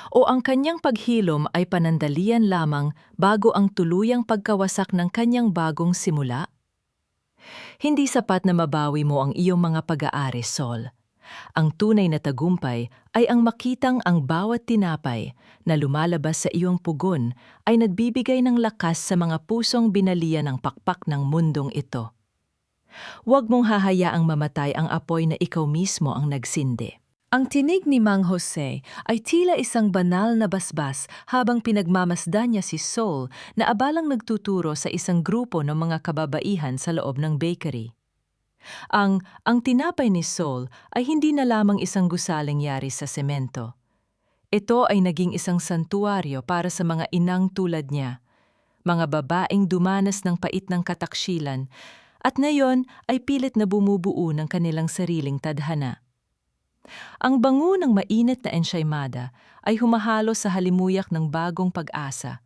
Speaker 1: O ang kanyang paghilom ay panandalian lamang bago ang tuluyang pagkawasak ng kanyang bagong simula? Hindi sapat na mabawi mo ang iyong mga pag-aari, Sol. Ang tunay na tagumpay ay ang makitang ang bawat tinapay na lumalabas sa iyong pugon ay nagbibigay ng lakas sa mga pusong binalian ng pakpak ng mundong ito. Huwag mong hahayaang mamatay ang apoy na ikaw mismo ang nagsindi. Ang tinig ni Mang Jose ay tila isang banal na basbas habang pinagmamasdan niya si Sol na abalang nagtuturo sa isang grupo ng mga kababaihan sa loob ng bakery. Ang tinapay ni Sol ay hindi na lamang isang gusaling yari sa semento. Ito ay naging isang santuaryo para sa mga inang tulad niya, mga babaeng dumanas ng pait ng kataksilan at ngayon ay pilit na bumubuo ng kanilang sariling tadhana. Ang bango ng mainit na ensaymada ay humahalo sa halimuyak ng bagong pag-asa.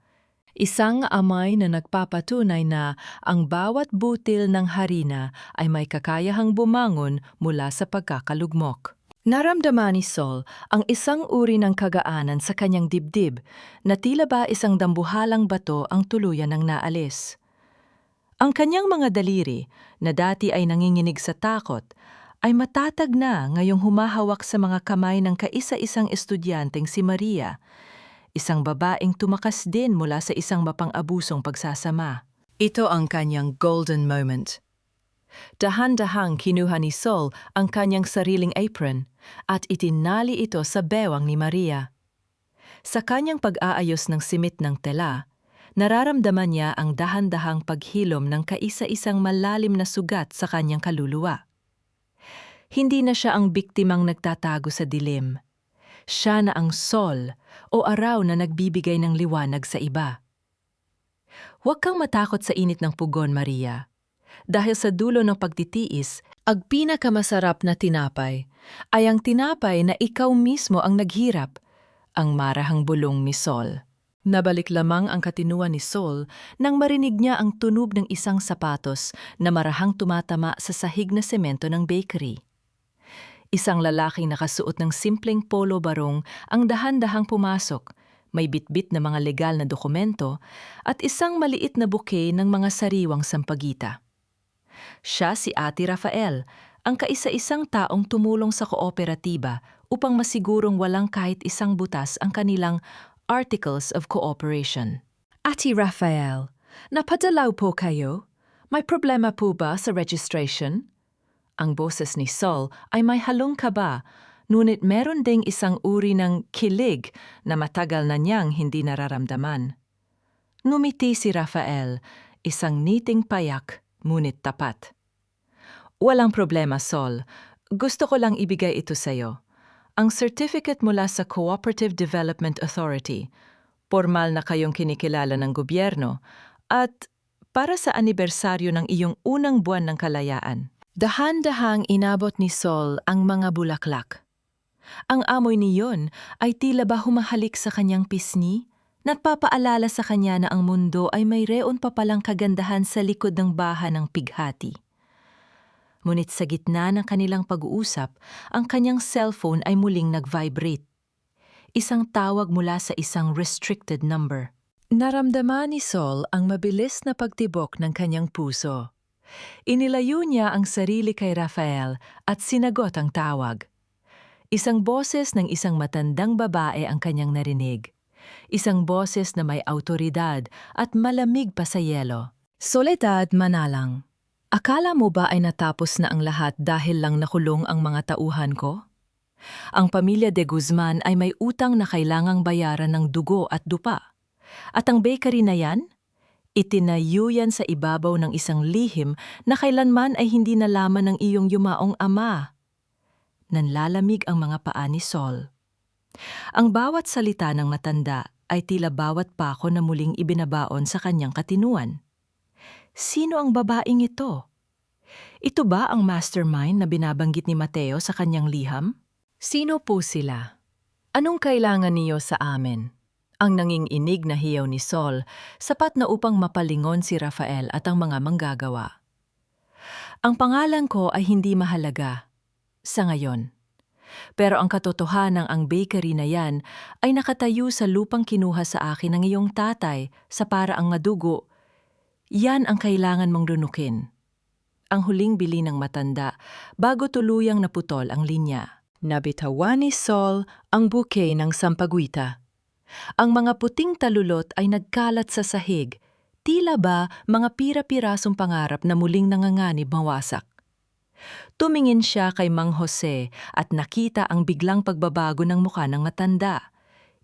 Speaker 1: Isang amoy na nagpapatunay na ang bawat butil ng harina ay may kakayahang bumangon mula sa pagkakalugmok. Naramdaman ni Sol ang isang uri ng kagaanan sa kanyang dibdib na tila ba isang dambuhalang bato ang tuluyan ng naalis. Ang kanyang mga daliri na dati ay nanginginig sa takot ay matatag na ngayong humahawak sa mga kamay ng kaisa-isang estudyanteng si Maria, isang babaeng tumakas din mula sa isang mapang-abusong pagsasama. Ito ang kanyang golden moment. Dahan-dahang kinuha ni Sol ang kanyang sariling apron at itinali ito sa bewang ni Maria. Sa kanyang pag-aayos ng simit ng tela, nararamdaman niya ang dahan-dahang paghilom ng kaisa-isang malalim na sugat sa kanyang kaluluwa. Hindi na siya ang biktimang nagtatago sa dilim. Siya na ang Sol o araw na nagbibigay ng liwanag sa iba. Huwag kang matakot sa init ng pugon, Maria. Dahil sa dulo ng pagtitiis, ang pinakamasarap na tinapay ay ang tinapay na ikaw mismo ang naghirap, ang marahang bulong ni Sol. Nabalik lamang ang katinuan ni Sol nang marinig niya ang tunog ng isang sapatos na marahang tumatama sa sahig na semento ng bakery. Isang lalaking nakasuot ng simpleng polo barong ang dahan-dahang pumasok, may bitbit na mga legal na dokumento at isang maliit na buke ng mga sariwang sampagita. Siya si Ate Rafael, ang kaisa-isang taong tumulong sa kooperatiba upang masigurong walang kahit isang butas ang kanilang Articles of Cooperation. Ate Rafael, napadalaw po kayo? May problema po ba sa registration? Ang boses ni Sol ay may halong kaba, ngunit meron ding isang uri ng kilig na matagal na niyang hindi nararamdaman. Ngumiti si Rafael, isang niting payak, ngunit tapat. Walang problema, Sol. Gusto ko lang ibigay ito sa'yo. Ang certificate mula sa Cooperative Development Authority, formal na kayong kinikilala ng gobyerno, at para sa anibersaryo ng iyong unang buwan ng kalayaan. Dahan-dahang inabot ni Sol ang mga bulaklak. Ang amoy niyon ay tila ba humahalik sa kanyang pisngi, nagpapaalala sa kanya na ang mundo ay mayroon pa palang kagandahan sa likod ng baha ng pighati. Ngunit sa gitna ng kanilang pag-uusap, ang kanyang cellphone ay muling nag-vibrate. Isang tawag mula sa isang restricted number. Naramdaman ni Sol ang mabilis na pagtibok ng kanyang puso. Inilayo niya ang sarili kay Rafael at sinagot ang tawag. Isang boses ng isang matandang babae ang kanyang narinig. Isang boses na may awtoridad at malamig pa sa yelo. Soledad Manalang, akala mo ba ay natapos na ang lahat dahil lang nakulong ang mga tauhan ko? Ang pamilya de Guzman ay may utang na kailangang bayaran ng dugo at dupa. At ang bakery na yan? Itinayo yan sa ibabaw ng isang lihim na kailanman ay hindi nalaman ng iyong yumaong ama. Nanlalamig ang mga paa ni Sol. Ang bawat salita ng matanda ay tila bawat pako na muling ibinabaon sa kanyang katinuan. Sino ang babaeng ito? Ito ba ang mastermind na binabanggit ni Mateo sa kanyang liham? Sino po sila? Anong kailangan niyo sa amin? Ang nanginginig na hiyaw ni Sol, sapat na upang mapalingon si Rafael at ang mga manggagawa. Ang pangalan ko ay hindi mahalaga sa ngayon. Pero ang katotohanan ang bakery na yan ay nakatayo sa lupang kinuha sa akin ng iyong tatay sa paraang nga dugo. Yan ang kailangan mong lunukin. ang huling bili ng matanda bago tuluyang naputol ang linya. Nabitawan ni Sol ang bouquet ng sampagwita. Ang mga puting talulot ay nagkalat sa sahig, tila ba mga pira-pirasong pangarap na muling nanganganib mawasak. Tumingin siya kay Mang Jose at nakita ang biglang pagbabago ng mukha ng matanda.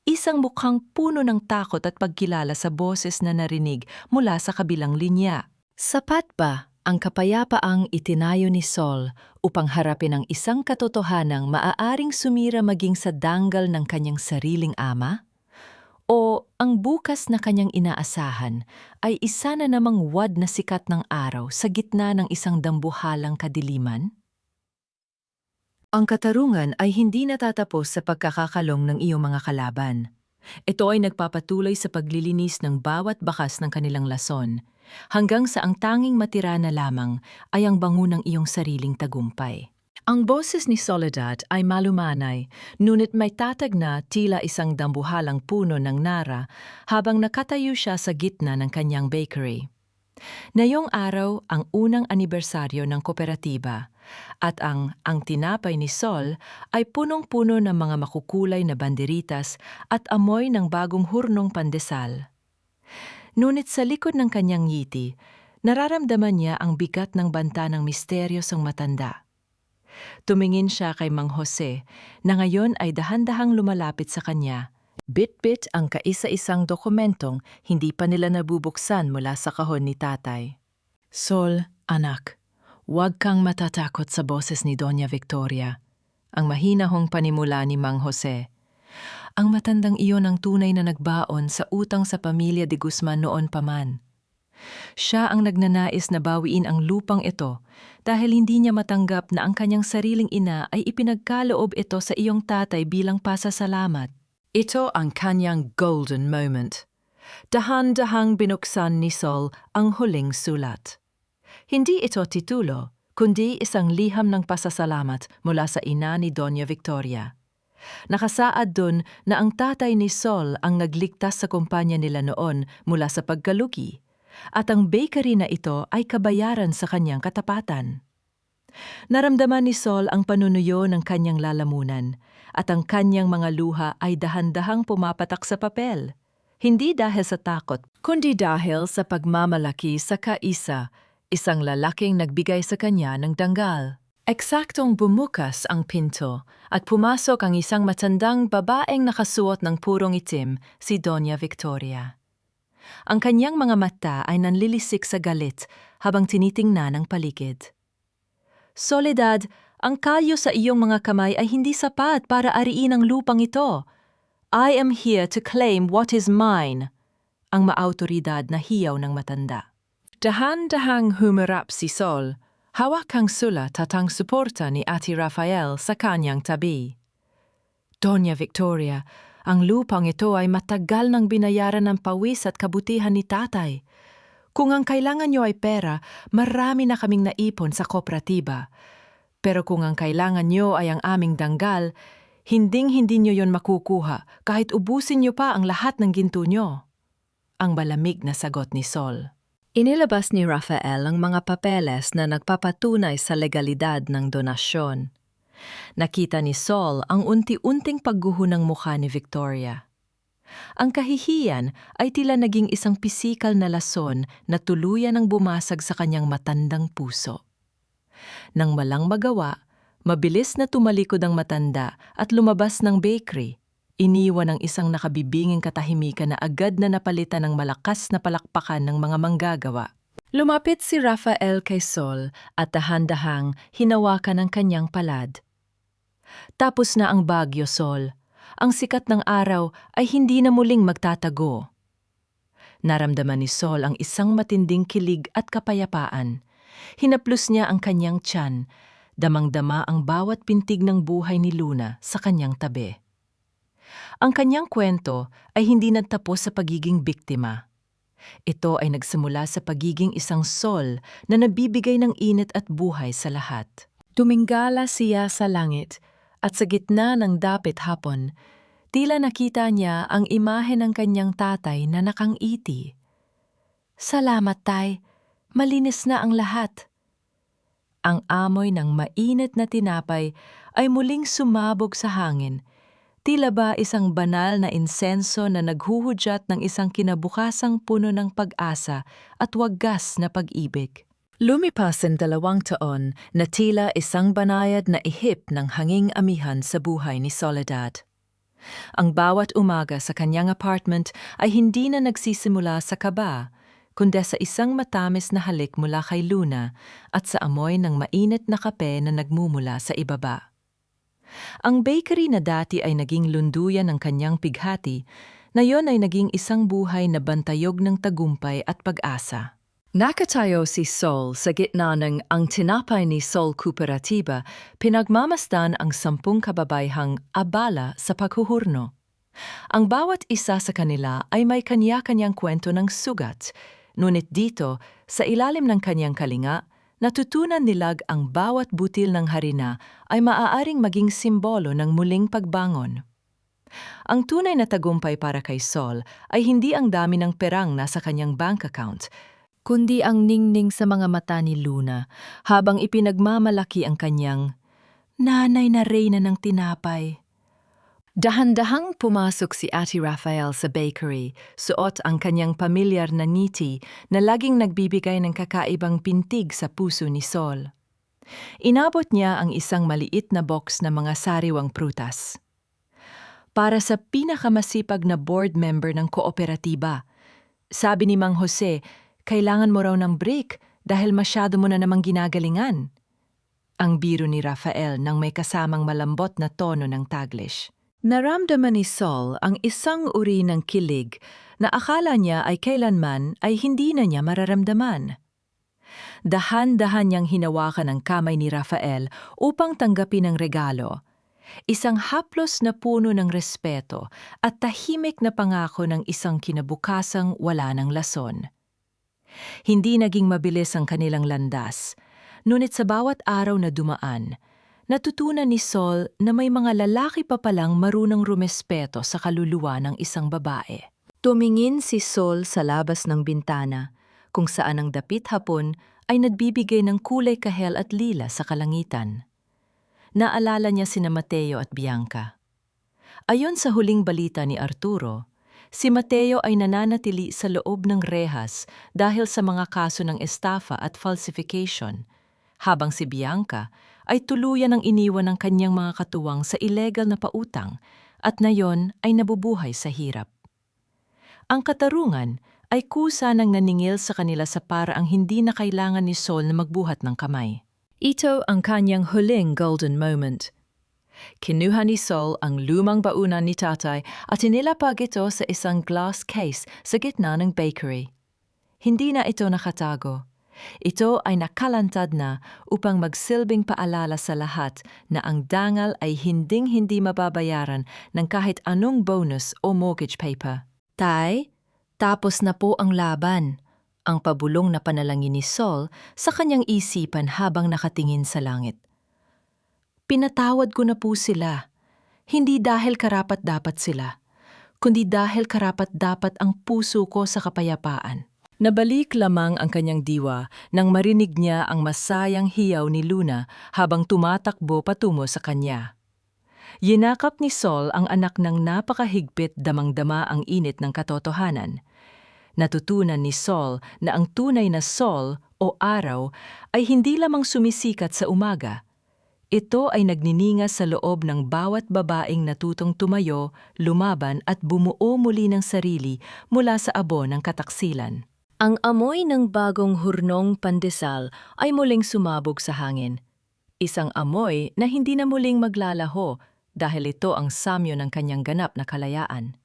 Speaker 1: Isang mukhang puno ng takot at pagkilala sa boses na narinig mula sa kabilang linya. Sapat ba ang kapayapaang itinayo ni Sol upang harapin ang isang katotohanang maaaring sumira maging sa danggal ng kanyang sariling ama? O ang bukas na kanyang inaasahan ay isa na namang wad na sikat ng araw sa gitna ng isang dambuhalang kadiliman? Ang katarungan ay hindi natatapos sa pagkakakalong ng iyong mga kalaban. Ito ay nagpapatuloy sa paglilinis ng bawat bakas ng kanilang lason, hanggang sa ang tanging matira na lamang ay ang bango ng iyong sariling tagumpay. Ang boses ni Soledad ay malumanay, ngunit may tatag na tila isang dambuhalang puno ng nara habang nakatayo siya sa gitna ng kanyang bakery. Ngayong araw ang unang anibersaryo ng kooperatiba at ang tinapay ni Sol ay punong-puno ng mga makukulay na banderitas at amoy ng bagong hurnong pandesal. Ngunit sa likod ng kanyang ngiti, nararamdaman niya ang bigat ng banta ng misteryosong matanda. Tumingin siya kay Mang Jose na ngayon ay dahan-dahang lumalapit sa kanya. Bit-bit ang kaisa-isang dokumentong hindi pa nila nabubuksan mula sa kahon ni tatay. Sol, anak, huwag kang matatakot sa boses ni Doña Victoria. Ang mahinahong panimula ni Mang Jose. Ang matandang iyon ang tunay na nagbaon sa utang sa pamilya de Guzman noon pa man. Siya ang nagnanais na bawiin ang lupang ito dahil hindi niya matanggap na ang kanyang sariling ina ay ipinagkaloob ito sa iyong tatay bilang pasasalamat. Ito ang kanyang golden moment. Dahan-dahang binuksan ni Sol ang huling sulat. Hindi ito titulo, kundi isang liham ng pasasalamat mula sa ina ni Doña Victoria. Nakasaad dun na ang tatay ni Sol ang nagligtas sa kumpanya nila noon mula sa pagkalugi, at ang bakery na ito ay kabayaran sa kanyang katapatan. Naramdaman ni Sol ang panunuyo ng kanyang lalamunan, at ang kanyang mga luha ay dahan-dahang pumapatak sa papel. Hindi dahil sa takot, kundi dahil sa pagmamalaki sa kaisa, isang lalaking nagbigay sa kanya ng danggal. Eksaktong bumukas ang pinto at pumasok ang isang matandang babaeng nakasuot ng purong itim, si Doña Victoria. Ang kanyang mga mata ay nanlilisik sa galit habang tinitingnan ang paligid. Soledad, ang kalyo sa iyong mga kamay ay hindi sapat para ariin ang lupang ito. I am here to claim what is mine, ang maautoridad na hiyaw ng matanda. Dahan-dahang humarap si Sol, hawak ang sulat at ang suporta ni Ate Rafael sa kanyang tabi. Doña Victoria, ang lupang ito ay matagal nang binayaran ng pawis at kabutihan ni tatay. Kung ang kailangan niyo ay pera, marami na kaming naipon sa kooperatiba. Pero kung ang kailangan niyo ay ang aming danggal, hinding-hindi niyo yon makukuha kahit ubusin niyo pa ang lahat ng ginto niyo. Ang malamig na sagot ni Sol. Inilabas ni Rafael ang mga papeles na nagpapatunay sa legalidad ng donasyon. Nakita ni Sol ang unti-unting pagguho ng mukha ni Victoria. Ang kahihiyan ay tila naging isang pisikal na lason na tuluyan ang bumasag sa kanyang matandang puso. Nang walang magawa, mabilis na tumalikod ang matanda at lumabas ng bakery. Iniwan ang isang nakabibinging katahimikan na agad na napalitan ng malakas na palakpakan ng mga manggagawa. Lumapit si Rafael kay Sol at dahan-dahang hinawakan ang kanyang palad. Tapos na ang bagyo, Sol. Ang sikat ng araw ay hindi na muling magtatago. Naramdaman ni Sol ang isang matinding kilig at kapayapaan. Hinaplos niya ang kanyang tiyan, damang-dama ang bawat pintig ng buhay ni Luna sa kanyang tabi. Ang kanyang kwento ay hindi nagtapos sa pagiging biktima. Ito ay nagsimula sa pagiging isang Sol na nabibigay ng init at buhay sa lahat. Tumingala siya sa langit at sa gitna ng dapit hapon, tila nakita niya ang imahe ng kanyang tatay na nakangiti. Salamat, Tay. Malinis na ang lahat. Ang amoy ng mainit na tinapay ay muling sumabog sa hangin. Tila ba isang banal na insenso na naghuhudyat ng isang kinabukasang puno ng pag-asa at wagas na pag-ibig. Lumipas ang 2 taon na tila isang banayad na ihip ng hanging amihan sa buhay ni Soledad. Ang bawat umaga sa kanyang apartment ay hindi na nagsisimula sa kaba, kundi sa isang matamis na halik mula kay Luna at sa amoy ng mainit na kape na nagmumula sa ibaba. Ang bakery na dati ay naging lunduyan ng kanyang pighati, na yon ay naging isang buhay na bantayog ng tagumpay at pag-asa. Nakatayo si Sol sa gitna ng ang tinapay ni Sol Kooperatiba, pinagmamasdan ang 10 kababayhang abala sa paghuhurno. Ang bawat isa sa kanila ay may kanya-kanyang kwento ng sugat, ngunit dito, sa ilalim ng kanyang kalinga, natutunan nilag ang bawat butil ng harina ay maaaring maging simbolo ng muling pagbangon. Ang tunay na tagumpay para kay Sol ay hindi ang dami ng perang nasa kanyang bank account, kundi ang ningning sa mga mata ni Luna habang ipinagmamalaki ang kanyang nanay na reyna ng tinapay. Dahan-dahang pumasok si Ate Rafael sa bakery, suot ang kanyang pamilyar na ngiti na laging nagbibigay ng kakaibang pintig sa puso ni Sol. Inabot niya ang isang maliit na box na mga sariwang prutas. Para sa pinakamasipag na board member ng kooperatiba, sabi ni Mang Jose, kailangan mo raw ng break dahil masyado mo na namang ginagalingan. Ang biro ni Rafael nang may kasamang malambot na tono ng Taglish. Naramdaman ni Sol ang isang uri ng kilig na akala niya ay kailanman ay hindi na niya mararamdaman. Dahan-dahan niyang hinawakan ang kamay ni Rafael upang tanggapin ang regalo. Isang haplos na puno ng respeto at tahimik na pangako ng isang kinabukasang wala ng lason. Hindi naging mabilis ang kanilang landas, ngunit sa bawat araw na dumaan, natutunan ni Sol na may mga lalaki pa palang marunong rumespeto sa kaluluwa ng isang babae. Tumingin si Sol sa labas ng bintana, kung saan ang dapit hapon ay nagbibigay ng kulay kahel at lila sa kalangitan. Naalala niya sina Mateo at Bianca. Ayon sa huling balita ni Arturo, si Mateo ay nananatili sa loob ng rehas dahil sa mga kaso ng estafa at falsification, habang si Bianca ay tuluyan ang iniwan ng kanyang mga katuwang sa illegal na pautang at nayon ay nabubuhay sa hirap. Ang katarungan ay kusa ng naningil sa kanila sa paraang hindi na kailangan ni Sol na magbuhat ng kamay. Ito ang kanyang huling golden moment. Kinuha ni Sol ang lumang baunan ni tatay at inilapag ito sa isang glass case sa gitna ng bakery. Hindi na ito nakatago. Ito ay nakalantad na upang magsilbing paalala sa lahat na ang dangal ay hinding-hindi mababayaran ng kahit anong bonus o mortgage paper. Tay, tapos na po ang laban. Ang pabulong na panalangin ni Sol sa kanyang isipan habang nakatingin sa langit. Pinatawad ko na po sila, hindi dahil karapat-dapat sila, kundi dahil karapat-dapat ang puso ko sa kapayapaan. Nabalik lamang ang kanyang diwa nang marinig niya ang masayang hiyaw ni Luna habang tumatakbo patungo sa kanya. Yinakap ni Sol ang anak ng napakahigpit, damang-dama ang init ng katotohanan. Natutunan ni Sol na ang tunay na sol o araw ay hindi lamang sumisikat sa umaga. Ito ay nagnininga sa loob ng bawat babaeng natutong tumayo, lumaban at bumuo muli ng sarili mula sa abo ng kataksilan. Ang amoy ng bagong hurnong pandesal ay muling sumabog sa hangin. Isang amoy na hindi na muling maglalaho dahil ito ang samyo ng kanyang ganap na kalayaan.